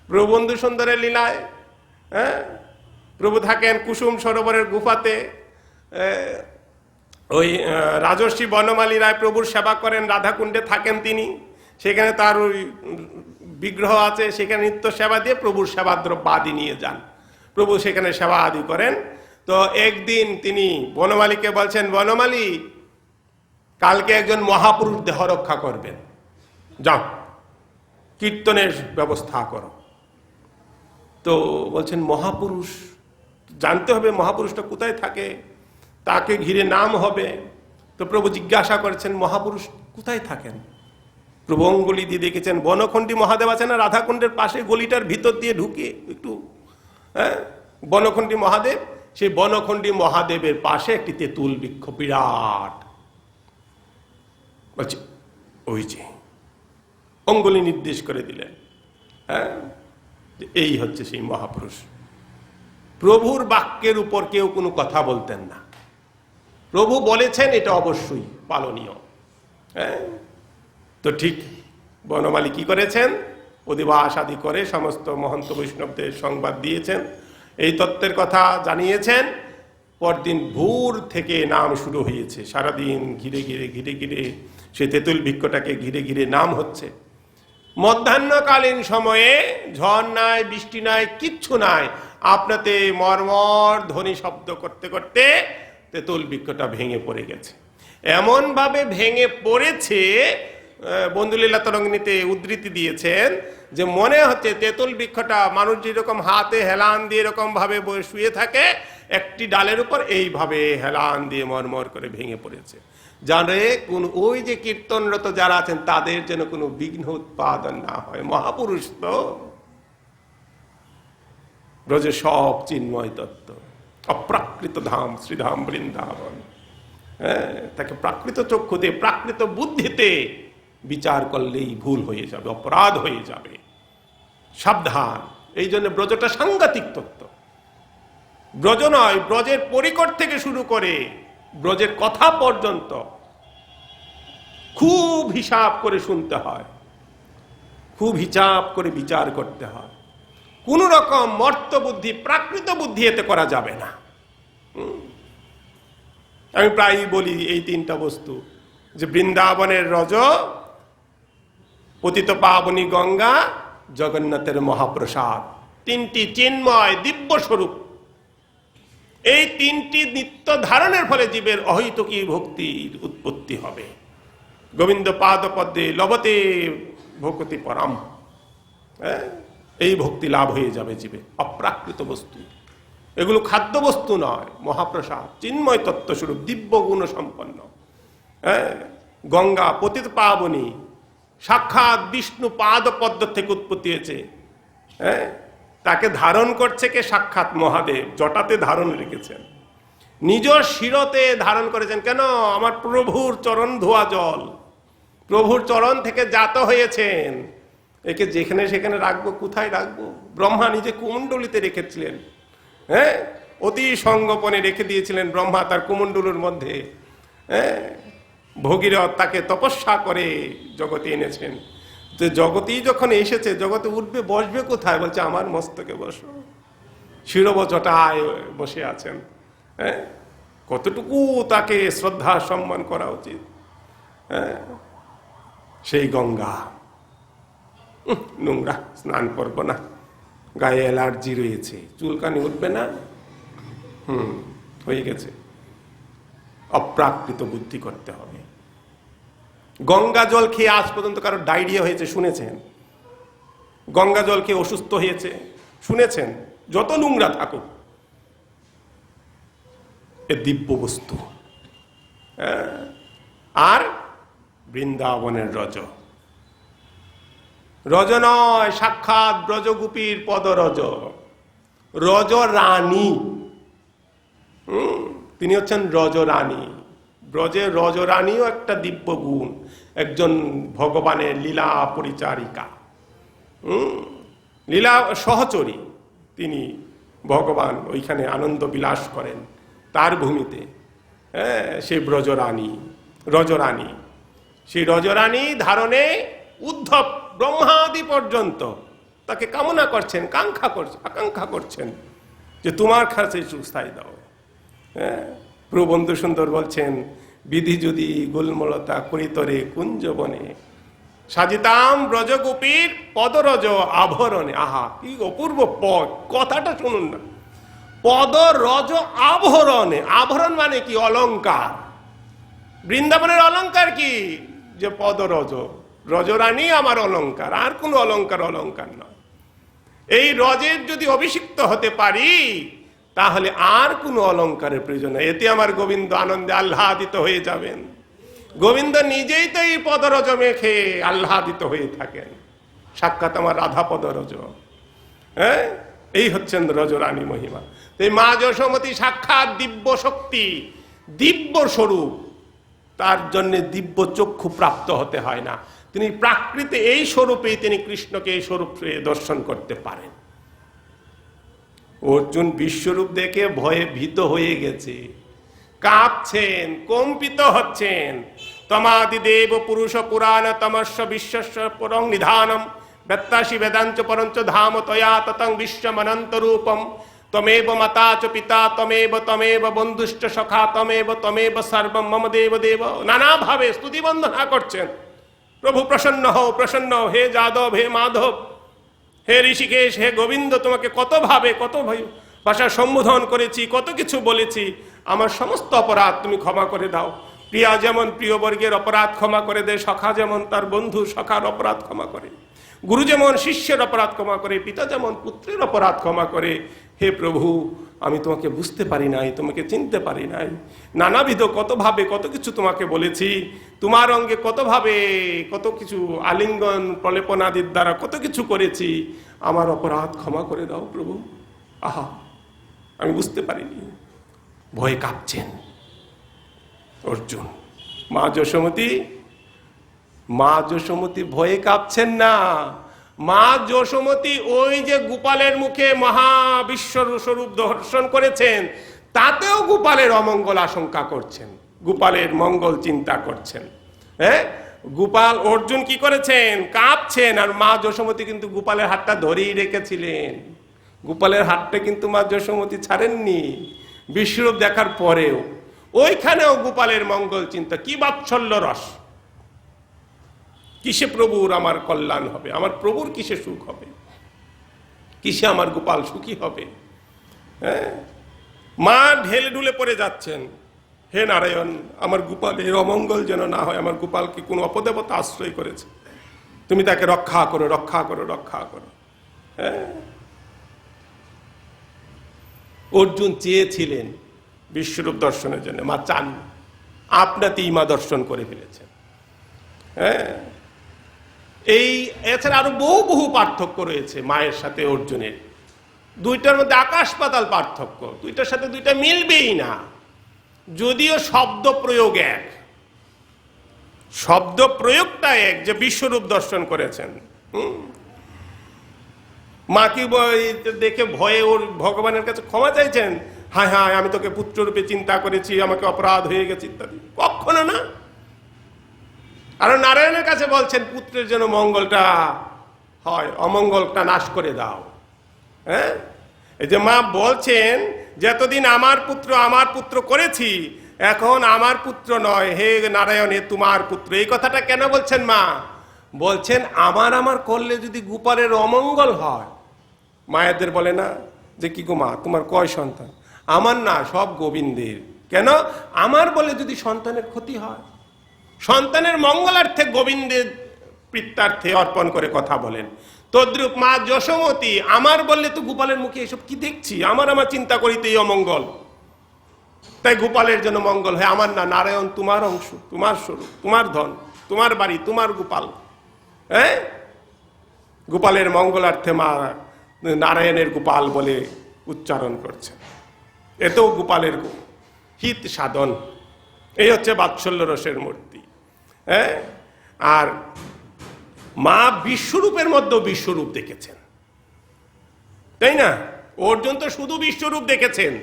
প্রভু বন্ধু সুন্দরের লীলায় প্রভু থাকেন কুসুম সরোবরের গুফাতে, ওই রাজর্ষি বনমালী রায় প্রভুর সেবা করেন, রাধাকুণ্ডে থাকেন তিনি, সেখানে তার ওই বিগ্রহ আছে, সেখানে নিত্য সেবা দিয়ে প্রভুর সেবাদ্রব্য আদি নিয়ে যান। প্রভু সেখানে সেবা আদি করেন। তো একদিন তিনি বনমালীকে বলছেন, বনমালী, কালকে একজন মহাপুরুষ দেহ রক্ষা করবেন, যাও কীর্তনের ব্যবস্থা করো। তো বলছেন মহাপুরুষ, জানতে হবে মহাপুরুষটা কোথায় থাকে, তাকে ঘিরে নাম হবে। তো প্রভু জিজ্ঞাসা করেছেন মহাপুরুষ কোথায় থাকেন। প্রভু অঙ্গুলি দিয়ে দেখেছেন বনখণ্ডী মহাদেব আছে না রাধাকুণ্ডের পাশে, গলিটার ভিতর দিয়ে ঢুকে একটু, হ্যাঁ, বনখণ্ডী মহাদেব, সেই বনখণ্ডী মহাদেবের পাশে একটি তেঁতুল বৃক্ষ বিরাট। বলছে ওই যে, অঙ্গুলি নির্দেশ করে দিলেন, হ্যাঁ, এই হচ্ছে সেই মহাপুরুষ। প্রভুর বাক্যের উপর কেউ কোনো কথা বলতেন না, প্রভু বলেছেন এটা অবশ্যই পালনীয়। হ্যাঁ, তো ঠিক বনমালী কি করেছেন, অধিবাস আদি করে সমস্ত মহন্ত বৈষ্ণবদের সংবাদ দিয়েছেন, এই তত্ত্বের কথা জানিয়েছেন। পরদিন ভোর থেকে নাম শুরু হয়েছে, সারাদিন ঘিরে ঘিরে ঘিরে ঘিরে সে তেঁতুল বৃক্ষটাকে ঘিরে ঘিরে নাম হচ্ছে। মধ্যাহ্নকালীন সময়ে ঝড় নাই, বৃষ্টি নাই, কিচ্ছু নাই, আপনাতে মর্মর ধ্বনি শব্দ করতে করতে তেঁতুল বৃক্ষটা ভেঙে পড়ে গেছে। এমন ভাবে ভেঙে পড়েছে, বন্ধুলীলা তরঙ্গিনীতে উদ্ধৃতি দিয়েছেন যে মনে হচ্ছে তেঁতুল বৃক্ষটা মানুষ যেরকম হাতে হেলান দিয়ে এরকম ভাবে শুয়ে থাকে, একটি ডালের উপর এইভাবে হেলান দিয়ে মরমর করে ভেঙে পড়েছে। জানে কোন ওই যে কীর্তনরত যারা আছেন তাদের যেন কোনো বিঘ্ন উৎপাদন না হয়। মহাপুরুষ তো ব্রজে সব চিন্ময় তত্ত্ব, অপ্রাকৃত ধাম শ্রীধাম বৃন্দাবন। হ্যাঁ, তাকে প্রাকৃত চক্ষুতে প্রাকৃত বুদ্ধিতে বিচার করলেই ভুল হয়ে যাবে, অপরাধ হয়ে যাবে, সাবধান। এই জন্য ব্রজটা সাংঘাতিক তত্ত্ব। ব্রজ নয়, ব্রজের পরিকর থেকে শুরু করে ব্রজের কথা পর্যন্ত খুব হিসাব করে শুনতে হয়, খুব হিসাব করে বিচার করতে হয়। কোন রকম মর্ত বুদ্ধি, প্রাকৃত বুদ্ধি এতে করা যাবে না। আমি প্রায়ই বলি এই তিনটা বস্তু, যে বৃন্দাবনের রজ, পতিত পাবনী গঙ্গা, জগন্নাথের মহাপ্রসাদ, তিনটি চিন্ময় দিব্য স্বরূপ। এই তিনটি নিত্য ধারণের ফলে জীবের অহৈতুকী ভক্তির উৎপত্তি হবে। গোবিন্দ পাদ পদ্মে লবতে ভক্তি পরম, এই ভক্তি লাভ হয়ে যাবে জীবে। অপ্রাকৃত বস্তু এগুলো, খাদ্য বস্তু নয়, মহাপ্রসাদ, চিন্ময় তত্ত্বস্বরূপ, দিব্য গুণ সম্পন্ন। গঙ্গা পতিত পাবনী, সাক্ষাৎ বিষ্ণু পাদ পদ্ম থেকে উৎপত্তি হয়েছে। তাকে ধারণ করছে কে? সাক্ষাৎ মহাদেব, জটাতে ধারণ রেখেছেন, নিজ শিরতে ধারণ করেছেন। কেন? আমার প্রভুর চরণ ধোয়া জল, প্রভুর চরণ থেকে জাত হয়েছেন। একে যেখানে সেখানে রাখবো, কোথায় রাখবো? ব্রহ্মা নিজে কুমণ্ডলিতে রেখেছিলেন, হ্যাঁ, অতি সংগোপনে রেখে দিয়েছিলেন ব্রহ্মা তার কুমণ্ডলুর মধ্যে। ভগীরথ তাকে তপস্যা করে জগতে এনেছেন। তো জগতেই যখন এসেছে, জগতে উঠবে বসবে কোথায়? বলছে আমার মস্তকে বসো। শিরব জটায় বসে আছেন। হ্যাঁ, কতটুকু তাকে শ্রদ্ধা সম্মান করা উচিত। সেই গঙ্গা নোংরা, স্নান করবো না, গায়ে অ্যালার্জি রয়েছে, চুলকানি উঠবে না, হয়ে গেছে। অপ্রাকৃত বুদ্ধি করতে হবে। গঙ্গা জল খেয়ে আজ পর্যন্ত কারো ডায়রিয়া হয়েছে শুনেছেন? গঙ্গা জল খেয়ে অসুস্থ হয়েছে শুনেছেন? যত নোংরা থাকুক, এ দিব্য বস্তু। আর বৃন্দাবনের রজ, রজ নয়, সাক্ষাৎ ব্রজগোপীর পদরজ, রজ রানী। তিনি হচ্ছেন রজরানী। ব্রজের রজরানীও একটা দিব্য গুণ, একজন ভগবানের লীলা পরিচারিকা, লীলা সহচরী। তিনি ভগবান ওইখানে আনন্দ বিলাস করেন তার ভূমিতে। সেই ব্রজরানী, রজরানী, সেই রজরানী ধারণে উদ্ধব ব্রহ্মাদি পর্যন্ত তাকে কামনা করছেন, আকাঙ্ক্ষা করছেন যে তোমার কাছে সুস্থায়ী দাও। প্রবন্ধু সুন্দর বলছেন, বিধি যদি গুলমলতা করিতরে কুঞ্জবনে, সাজিতাম ব্রজগোপীর পদরজ আভরণে। আহা, কি অপূর্ব পদ! কথাটা শুনুন না, পদ রজ আভরণে, আভরণ মানে কি? অলংকার। বৃন্দাবনের অলংকার কি? যে পদ রজ, রজরানী আমার অলংকার, আর কোন অলংকার অলংকার নয়। এই রজের যদি অভিষিক্ত হতে পারি তাহলে আর কোনো অলংকারের প্রয়োজন নেই। এতে আমার গোবিন্দ আনন্দে আহ্লাদিত হয়ে যাবেন। গোবিন্দ নিজেই তো এই পদরজ মেখে আহ্লাদিত হয়ে থাকেন। সাক্ষাৎ আমার রাধা পদরজ। হ্যাঁ, এই হচ্ছেন রজরানী মহিমা। এই মা যশোমতী সাক্ষাৎ দিব্য শক্তি, দিব্য স্বরূপ। তার জন্য দিব্য চক্ষু প্রাপ্ত হতে হয় না, তিনি প্রাকৃতে এই স্বরূপেই তিনি কৃষ্ণকে এই স্বরূপে দর্শন করতে পারেন। অর্জুন বিশ্বরূপ দেখে ভয়ে ভীত হয়ে গেছে, কাঁপছেন, কম্পিত হচ্ছেন। তমাদি দেব পুরুষ পুরাণ তমস্য বিশ্বস্য পরং নিধানম ব্যত্তাসি বেদাঞ্চ পরঞ্চ ধাম তয়া ততং বিশ্বমনন্ত রূপম তমেব মাতা চ পিতা তমেব তমেব বন্ধুশ্চ সখা তমেব তমেব সর্বম মম দেব দেব। নানাভাবে স্তুতি বন্দনা করছেন। প্রভু প্রসন্ন হও, প্রসন্ন হও। হে যাদব, হে মাধব, হে ঋষিকেশ, হে গোবিন্দ, তোমাকে কত ভাবে কত ভাষা সম্বোধন করেছি, কত কিছু বলেছি। আমার সমস্ত অপরাধ তুমি ক্ষমা করে দাও। প্রিয়া যেমন প্রিয়বর্গের অপরাধ ক্ষমা করে দেয়, সখা যেমন তার বন্ধু সখার অপরাধ ক্ষমা করে, গুরু যেমন শিষ্যের অপরাধ ক্ষমা করে, পিতা যেমন পুত্রের অপরাধ ক্ষমা করে। হে প্রভু, আমি তোমাকে বুঝতে পারি নাই, তোমাকে চিনতে পারি নাই। নানাবিধ কতভাবে কত কিছু তোমাকে বলেছি, তোমার অঙ্গে কতভাবে কত কিছু আলিঙ্গন প্রলেপনাদির দ্বারা কত কিছু করেছি। আমার অপরাধ ক্ষমা করে দাও প্রভু। আহা, আমি বুঝতে পারিনি। ভয়ে কাঁপছেন অর্জুন। মা যশোমতী, মা যশোমতী ভয়ে কাঁপছেন না। মা যশোমতী ওই যে গোপালের মুখে মহাবিশ্ব স্বরূপ দর্শন করেছেন, তাতেও গোপালের অমঙ্গল আশঙ্কা করছেন, গোপালের মঙ্গল চিন্তা করছেন। হ্যাঁ, গোপাল, অর্জুন কি করেছেন? কাঁপছেন। আর মা যশোমতী কিন্তু গোপালের হাতটা ধরেই রেখেছিলেন। গোপালের হাতটা কিন্তু মা যশোমতী ছাড়েননি বিশ্বরূপ দেখার পরেও। ওইখানেও গোপালের মঙ্গল চিন্তা। কি বাৎসল্য রস! কিসে প্রভুর আমার কল্যাণ হবে, আমার প্রভুর কিসে সুখ হবে, কিসে আমার গোপাল সুখী হবে। হ্যাঁ, মা ঢেলে ঢুলে পড়ে যাচ্ছেন। হে নারায়ণ, আমার গোপালের অমঙ্গল যেন না হয়। আমার গোপালকে কোন অপদেবতা আশ্রয় করেছে, তুমি তাকে রক্ষা করো, রক্ষা করো, রক্ষা করো। হ্যাঁ, অর্জুন চেয়েছিলেন বিশ্বরূপ দর্শনের জন্য, মা চান। আপনাতেই মা দর্শন করে ফেলেছেন। হ্যাঁ, এই এছাড়া আরো বহু বহু পার্থক্য রয়েছে মায়ের সাথে অর্জুনের। দুইটার মধ্যে আকাশ পাতাল পার্থক্য, দুইটার সাথে দুইটা মিলবেই না। যদিও শব্দ প্রয়োগ এক, শব্দ প্রয়োগটা এক, যে বিশ্বরূপ দর্শন করেছেন। মা কি দেখে ভয়ে ওর ভগবানের কাছে ক্ষমা চাইছেন? হায় হায়, আমি তোকে পুত্ররূপে চিন্তা করেছি, আমাকে অপরাধ হয়ে গেছে ইত্যাদি। কখনো না। আর নারায়ণের কাছে বলছেন পুত্রের জন্য মঙ্গলটা হয়, অমঙ্গলটা নাশ করে দাও। হ্যাঁ, এই যে মা বলছেন যে এতদিন আমার পুত্র করেছি, এখন আমার পুত্র নয়, হে নারায়ণ, এ তোমার পুত্র। এই কথাটা কেন বলছেন মা? বলছেন আমার করলে যদি গোপালের অমঙ্গল হয়। মায়েদের বলে না যে কি গো মা, তোমার কয় সন্তান? আমার না, সব গোবিন্দের। কেন? আমার বলে যদি সন্তানের ক্ষতি হয়, সন্তানের মঙ্গলার্থে গোবিন্দের প্রীত্যার্থে অর্পণ করে কথা বলেন। তদ্রূপ মা যশোমতী আমার বললে তো গোপালের মুখে এসব কি দেখছি, আমার চিন্তা করিতেই অমঙ্গল, তাই গোপালের জন্য মঙ্গল হয়। আমার না, নারায়ণ তোমার অংশ, তোমার স্বরূপ, তোমার ধন, তোমার বাড়ি, তোমার গোপাল। হ্যাঁ, গোপালের মঙ্গলার্থে মা নারায়ণের গোপাল বলে উচ্চারণ করছে। এতেও গোপালের হিত সাধন। এই হচ্ছে বাৎসল্য রসের মূর্তি। হ্যাঁ, আর মা বিশ্বরূপের মধ্যেও বিশ্বরূপ দেখেছেন, তাই না? অর্জুন তো শুধু বিশ্বরূপ দেখেছেন।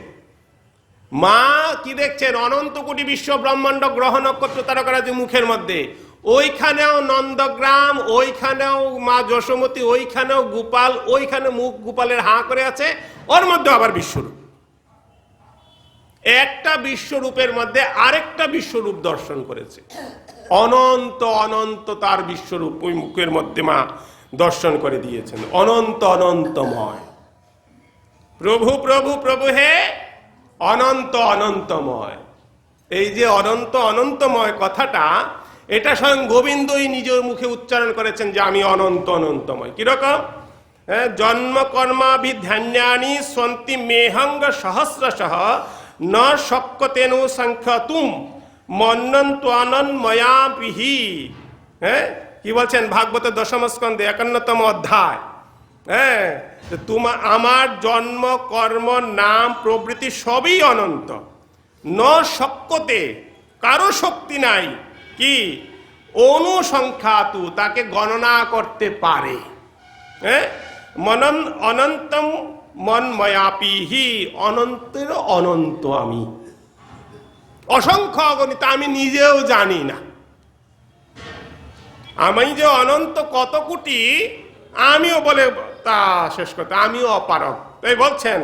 মা কি দেখছেন? অনন্ত কোটি বিশ্ব ব্রহ্মাণ্ড গ্রহ নক্ষত্র তারকারাজি মুখের মধ্যে। ওইখানেও নন্দগ্রাম, ওইখানেও মা যশোমতী, ওইখানেও গোপাল, ওইখানে মুখ গোপালের হাঁ করে আছে, ওর মধ্যে আবার বিশ্বরূপ। একটা বিশ্বরূপের মধ্যে আরেকটা বিশ্বরূপ দর্শন করেছে। অনন্ত অনন্ত তার বিশ্বরূপ ওই মুখের মধ্যে মা দর্শন করে দিয়েছেন। অনন্ত অনন্তময়। প্রভু প্রভু প্রভু হে অনন্ত অনন্তময়। এই যে অনন্ত অনন্তময় কথাটা, এটা স্বয়ং গোবিন্দই নিজের মুখে উচ্চারণ করেছেন যে আমি অনন্ত অনন্তময়। কিরকম? জন্ম কর্মাভিধান্যানি সন্তি মেহঙ্গ সহস্রশঃ ন শক্যতেনু সংখ্যাতুম মন্নন্তু অনন্ময়া বিহি। কি বলছেন ভাগবত দশম স্কন্ধে 51তম অধ্যায়। আমার জন্ম কর্ম নাম প্রভৃতি সবই অনন্ত, ন শক্যতে, কারো শক্তি নাই কি অনুসংখ্যাতু, তাকে গণনা করতে পারে। মনন অনন্তম মন্ময়াপিহি, অনন্তের অনন্ত আমি, অসংখ্য অগণিত, আমি নিজেও জানি না। আমি যে অনন্ত কত কোটি আমিও বলে তা শেষ করতে, আমিও অপারক। তাই বলছেন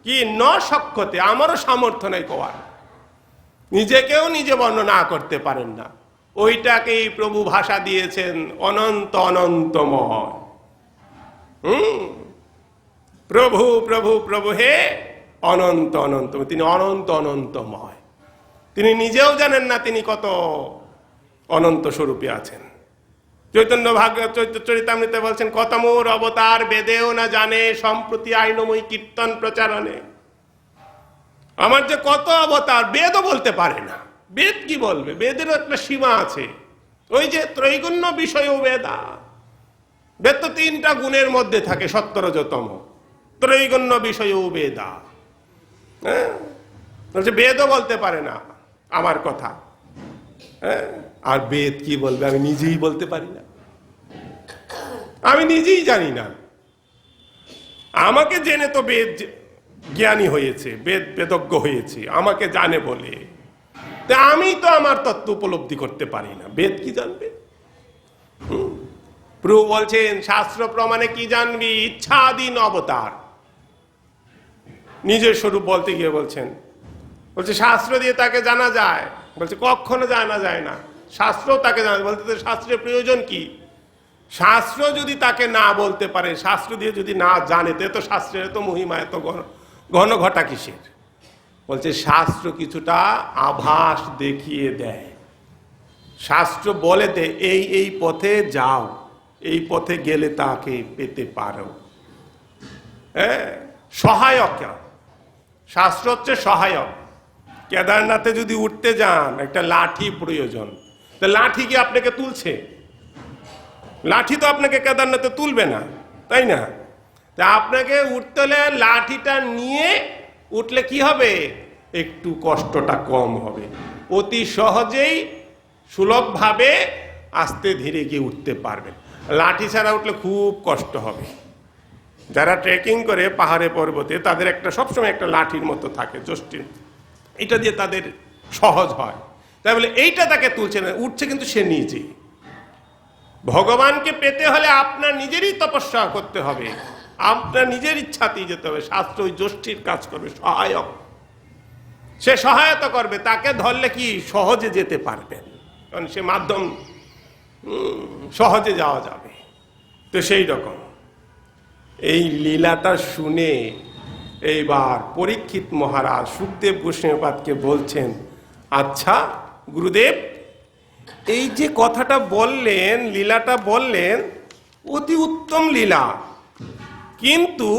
কি ন শক্যতে, আমারও সামর্থ্য নেই কোয়ার, নিজেকেও নিজে বর্ণনা করতে পারেন না। ওইটাকেই প্রভু ভাষা দিয়েছেন অনন্ত অনন্তময়। প্রভু প্রভু প্রভু হে অনন্ত অনন্ত, তিনি অনন্ত অনন্তময়। তিনি নিজেও জানেন না তিনি কত অনন্ত স্বরূপে আছেন। চৈতন্য ভাগবত চরিতামৃতে বলছেন কত মোর অবতার বেদেও না জানে, সম্প্রতি আইনময়ী কীর্তন প্রচারণে। আমার যে কত অবতার বেদও বলতে পারে না। বেদ কি বলবে? বেদেরও একটা সীমা আছে। ওই যে ত্রৈগুণ্য বিষয় বেদা, বেদ তো 3টা গুণের মধ্যে থাকে, সত্তরজতম। ত্রৈগুণ্য বিষয় বেদা, বেদও বলতে পারে না আমার কথা। আর বেদ কি বলবে? আমি নিজেই বলতে পারি না, আমি নিজেই জানি না। আমাকে জেনে তো বেদ জ্ঞানী হয়েছে, বেদ বেদজ্ঞ হয়েছে, আমাকে জানে বলে। আমি তো আমার তত্ত্ব উপলব্ধি করতে পারি না, বেদ কি জানবে? প্রভু বলছেন শাস্ত্র প্রমাণে কি জানবি? ইচ্ছাধীন অবতার। নিজের স্বরূপ বলতে গিয়ে বলছেন, বলছে শাস্ত্র দিয়ে তাকে জানা যায়। বলছে কখনো জানা যায় না, শাস্ত্রও তাকে জানা। বলতে শাস্ত্রের প্রয়োজন কি? শাস্ত্র যদি তাকে না বলতে পারে, শাস্ত্র দিয়ে যদি না জানে, তো শাস্ত্রের তো মহিমা এত ঘন ঘটা কিসের? বলছে শাস্ত্র কিছুটা আভাস দেখিয়ে দেয়। শাস্ত্র বলে দে এই এই পথে যাও, এই পথে গেলে তাকে পেতে পারো। সহায়ক। শাস্ত্র হচ্ছে সহায়ক। কেদারনাথে যদি উঠতে যান, একটা লাঠি প্রয়োজন। তো লাঠি কি আপনাকে তুলছে? লাঠি তো আপনাকে কেদারনাথে তুলবে না, তাই না? তা আপনাকে উঠতে হলে লাঠিটা নিয়ে উঠলে কি হবে? একটু কষ্টটা কম হবে, অতি সহজেই সুলভভাবে আস্তে ধীরে গিয়ে উঠতে পারবেন। লাঠি ছাড়া উঠলে খুব কষ্ট হবে। যারা ট্রেকিং করে পাহাড়ে পর্বতে, তাদের একটা সবসময় একটা লাঠির মতো থাকে, যষ্টির, এটা দিয়ে তাদের সহজ হয়। তাই বলে এইটা তাকে তুলছে না, উঠছে কিন্তু সে নিজে। ভগবানকে পেতে হলে আপনার নিজেরই তপস্যা করতে হবে, আপনার নিজের ইচ্ছাতেই যেতে হবে। শাস্ত্র ওই যষ্টির কাজ করবে, সহায়ক। সে সহায়তা করবে, তাকে ধরলে কি সহজে যেতে পারবেন, কারণ সে মাধ্যম, সহজে যাওয়া যাবে। তো সেই রকম এই লীলাটা শুনে এইবার পরীক্ষিত মহারাজ সুখদেব গোস্বামীপাদকে বলছেন, আচ্ছা গুরুদেব, এই যে কথাটা বললেন, লীলাটা বললেন, অতি উত্তম লীলা, কিন্তু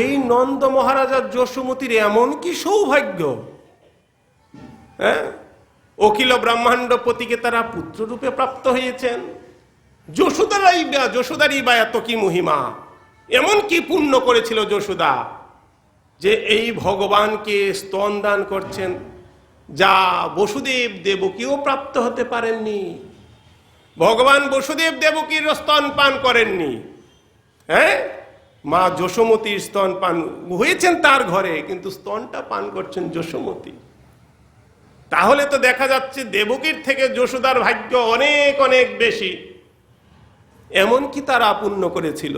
এই নন্দ মহারাজার যশোমতির এমন কি সৌভাগ্য? অখিল ব্রহ্মাণ্ডপতিকে তারা পুত্ররূপে প্রাপ্ত হয়েছেন। যশোদারই বা এত কি মহিমা, এমন কি পুণ্য করেছিল যশোদা যে এই ভগবানকে স্তন দান করছেন, যা বসুদেব দেবকীও প্রাপ্ত হতে পারেননি। ভগবান বসুদেব দেবকীর স্তন পান করেননি, মা যশোমতীর স্তন পান হয়েছেন তার ঘরে, কিন্তু স্তনটা পান করছেন যশোমতী। তাহলে তো দেখা যাচ্ছে দেবকীর থেকে যশোদার ভাগ্য অনেক অনেক বেশি। এমন কি তারা পুণ্য করেছিল?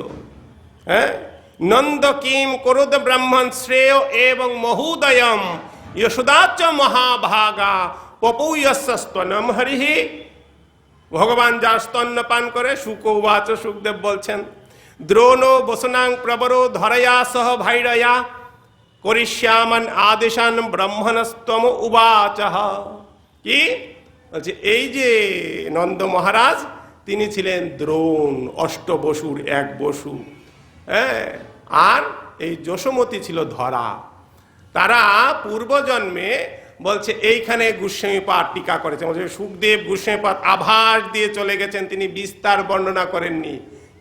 নন্দ কিম করোদ ব্রাহ্মণ শ্রেয় এবং মহোদয়ম যশোদাচ মহাভাগা পপৌয়স্য স্তনম হরিহি। ভগবান যার স্তন্য পান করে, শুকৌবাচ, সুখদেব বলছেন, দ্রোণো বসনাং প্রবরো ধরয়া সহ ভাইরয়া করিষ্যামান আদেশান ব্রহ্মণস্তম উবাচহ। কি বলছে, এই যে নন্দ মহারাজ তিনি ছিলেন দ্রোণ, অষ্টবসুর এক বসু, হ্যাঁ, আর এই যশোমতী ছিল ধরা। তারা পূর্বজন্মে বলছে এইখানে গোস্বামী পাদ টিকা করেছে, বলছে সুখদেব গোস্বামী পাদ আভাস দিয়ে চলে গেছেন, তিনি বিস্তার বর্ণনা করেননি।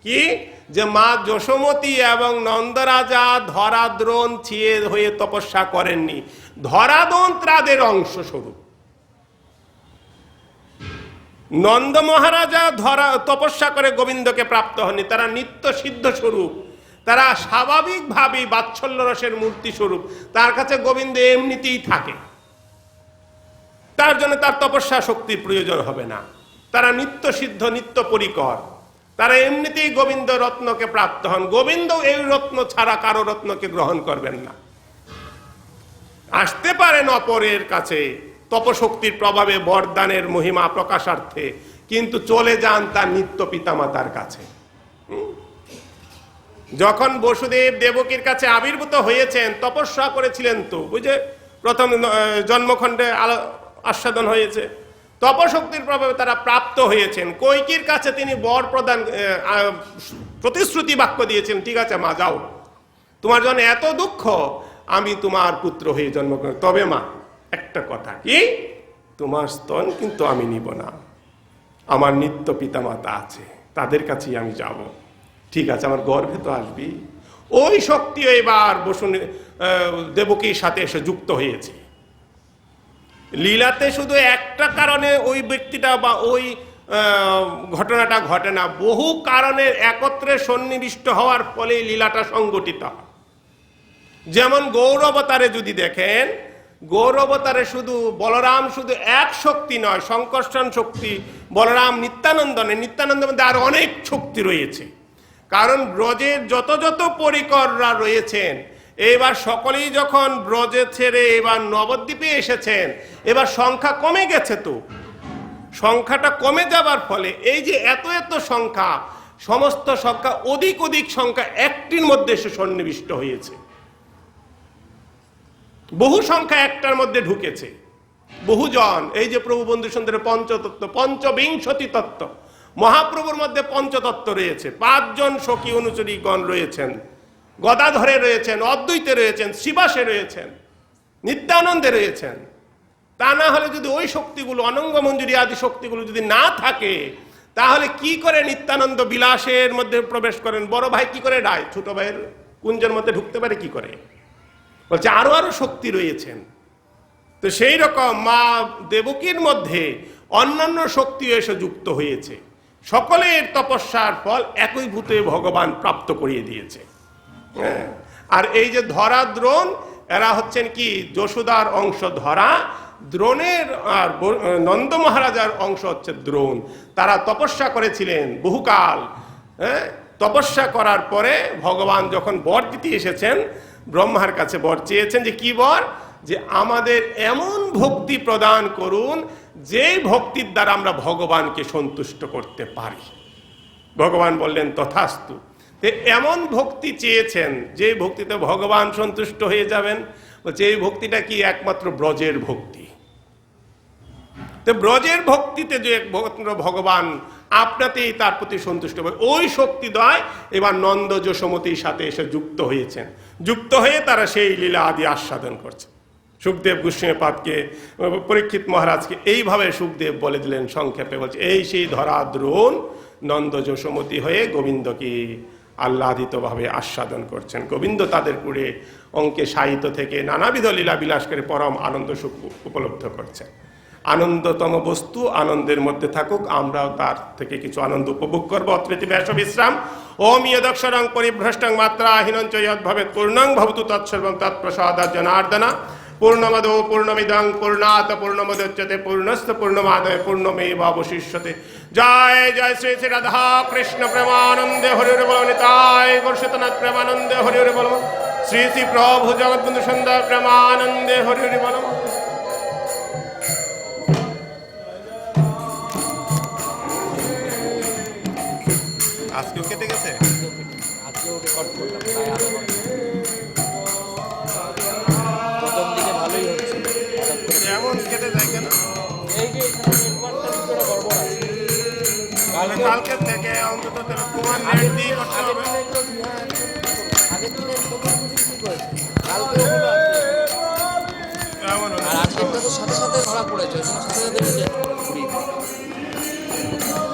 কি যে মা যশোমতী এবং নন্দরাজা ধরাদ্রোণ ছিয়ে হয়ে তপস্যা করেননি, ধরাদ্রোণ তাদের অংশ স্বরূপ। নন্দ মহারাজা তপস্যা করে গোবিন্দকে প্রাপ্ত হননি, তারা নিত্য সিদ্ধ স্বরূপ, তারা স্বাভাবিকভাবেই বাৎসল্য রসের মূর্তি স্বরূপ, তার কাছে গোবিন্দ এমনিতেই থাকে, তার জন্য তার তপস্যা শক্তির প্রয়োজন হবে না। তারা নিত্য সিদ্ধ, নিত্য পরিকর, তারা এমনিতেই গোবিন্দ রত্নকে প্রাপ্ত হন। গোবিন্দ এই রত্ন ছাড়া কারো রত্নকে গ্রহণ করবেন না। আসতে পারেন অপরের কাছে তপশক্তির প্রভাবে বরদানের মহিমা প্রকাশার্থে, কিন্তু চলে যান তার নিত্য পিতামাতার কাছে। যখন বসুদেব দেবকীর কাছে আবির্ভূত হয়েছেন, তপস্যা করেছিলেন তো, বুঝে প্রথম জন্মখণ্ডে আস্বাদন হয়েছে, তপশক্তির প্রভাবে তারা প্রাপ্ত হয়েছেন। কৈকির কাছে তিনি বর প্রদান প্রতিশ্রুতি বাক্য দিয়েছেন, ঠিক আছে মা যাও, তোমার জন্য এত দুঃখ, আমি তোমার পুত্র হয়ে জন্মগ্রহণ, তবে মা একটা কথা, কি তোমার স্তন কিন্তু আমি নিব না, আমার নিত্য পিতামাতা আছে, তাদের কাছেই আমি যাব। ঠিক আছে, আমার গর্ভে তো আসবি। ওই শক্তি এবার দেবকীর সাথে এসে যুক্ত হয়েছে। লীলাতে শুধু একটা কারণে ওই ব্যক্তিটা বা ওই ঘটনাটা ঘটে না, বহু কারণের একত্রে সন্নিবিষ্ট হওয়ার ফলে লীলাটা সংগঠিত হয়। যেমন গৌরবতারে যদি দেখেন, গৌরবতারে শুধু বলরাম শুধু এক শক্তি নয়, সংকর্ষণ শক্তি, বলরাম নিত্যানন্দ নয়, নিত্যানন্দের মধ্যে আর অনেক শক্তি রয়েছে। কারণ ব্রজের যত যত পরিকররা রয়েছেন, এবার সকলেই যখন ব্রজে ছেড়ে এবার নবদ্বীপে এসেছেন, এবার সংখ্যা কমে গেছে। তো সংখ্যাটা কমে যাবার ফলে এই যে এত এত সংখ্যা, সমস্ত সংখ্যা অধিক অধিক সংখ্যা একটির মধ্যে এসে সন্নিবিষ্ট হয়েছে। বহু সংখ্যা একটার মধ্যে ঢুকেছে, বহুজন। এই যে প্রভু বন্ধু সুন্দরের পঞ্চতত্ত্ব, পঞ্চবিংশতি তত্ত্ব, মহাপ্রভুর মধ্যে পঞ্চতত্ত্ব রয়েছে, 5 জন সখী অনুচরী গণ রয়েছেন, গদাধরে রয়েছেন, অদ্বৈতে রয়েছেন, শিবাসে রয়েছেন, নিত্যানন্দে রয়েছেন। তা না হলে যদি ওই শক্তিগুলো, অনঙ্গ মঞ্জুরি আদি শক্তিগুলো যদি না থাকে, তাহলে কি করে নিত্যানন্দ বিলাসের মধ্যে প্রবেশ করেন? বড় ভাই কি করে ডায় ছোট ভাইয়ের কুঞ্জের মধ্যে ঢুকতে পারে কি করে? বলছে আরো আরো শক্তি রয়েছেন। তো সেই রকম মা দেবকীর মধ্যে অন্যান্য শক্তি এসে যুক্ত হয়েছে। সকলের তপস্যার ফল একীভূতে ভগবান প্রাপ্ত করিয়ে দিয়েছে। আর এই যে ধরা দ্রোণ, এরা হচ্ছেন কি যশোদার অংশ ধরা, দ্রোণের আর নন্দ মহারাজার অংশ হচ্ছে দ্রোণ। তারা তপস্যা করেছিলেন বহুকাল। তপস্যা করার পরে ভগবান যখন বর দিতে এসেছেন, ব্রহ্মার কাছে বর চেয়েছেন যে কি বর? যে আমাদের এমন ভক্তি প্রদান করুন যেই ভক্তির দ্বারা আমরা ভগবানকে সন্তুষ্ট করতে পারি। ভগবান বললেন তথাস্তু। এমন ভক্তি চেয়েছেন যে ভক্তিতে ভগবান সন্তুষ্ট হয়ে যাবেন। বলছে এই ভক্তিটা কি? একমাত্র ব্রজের ভক্তি। তো ব্রজের ভক্তিতে যে একমাত্র ভগবান আপনাতেই তার প্রতি সন্তুষ্ট হবে, ওই শক্তিদ্বয় এবার নন্দ যশোমতীর সাথে এসে যুক্ত হয়েছেন। যুক্ত হয়ে তারা সেই লীলা আদি আস্বাদন করছে। সুখদেব গোস্বামী পাদকে, পরীক্ষিত মহারাজকে এইভাবে সুখদেব বলে দিলেন সংক্ষেপে। বলছে এই সেই ধরা দ্রোণ নন্দ যশোমতী হয়ে গোবিন্দকে আহ্লাদিতভাবে আস্বাদন করছেন। গোবিন্দ তাদের কুড়ে অঙ্কে সাহিত্য থেকে নানাবিধ লীলা বিলাস করে পরম আনন্দ সুখ উপলব্ধ করছেন। আনন্দতম বস্তু আনন্দের মধ্যে থাকুক, আমরাও তার থেকে কিছু আনন্দ উপভোগ করবো। অত্রেতি ব্যাস বিশ্রাম। ওম ইয়দক্ষরং পরিভ্রষ্টং মাত্রাহীনং চ যদ্ভবেৎ পূর্ণং ভবতু তৎসর্বং তৎপ্রসাদাৎ জনার্দন। পূর্ণমদো পূর্ণমিদং পূর্ণাৎ পূর্ণমুদচ্যতে পূর্ণস্য পূর্ণমাদায় পূর্ণমেবাবশিষ্যতে। জয় জয় শ্রী শ্রী রাধা কৃষ্ণ প্রেমানন্দে হরি হরি বল। নিতাই গৌরসুতনাথ প্রেমানন্দে হরি হরি বল। শ্রী শ্রী প্রভু জগৎবন্ধু সুন্দর প্রেমানন্দে হরি হরি বল। আজকেও কেটে গেছে। রেকর্ড করলাম প্রায় আধা ঘন্টা। প্রথম দিকে ভালোই হচ্ছিল, হঠাৎ করে এমন কেটে যায় কেন? এই যে এখানে নেটওয়ার্কটা কিছুটা গড়বড় আছে। তাহলে কালকে কালকে থেকে অন্তত তোমার নেট আগের দিয়ে করতে আগের হবে। দিনেরগুলো আগের দিনের প্রথম দুদিন ঠিক হয়েছে, কালকে ওগুলো আসলে এমন হলো। আর আজকেরটা তো সাথে সাথে ধরা পড়েছে, ওই জন্য সাথে সাথে রিজেক্ট ঘুরিয়ে দিই।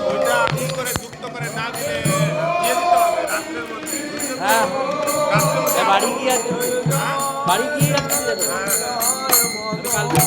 ওইটা ই করে যুক্ত করে না দিলে দিয়ে দিতে হবে রাত্রের মধ্যে, বুঝতে হ্যাঁ, তো? রাত্রের মধ্যে বাড়ি গিয়ে আর কি, হ্যাঁ, বাড়ি গিয়ে আর কি দিয়ে দেবো। হ্যাঁ, হ্যাঁ। আমি কালকে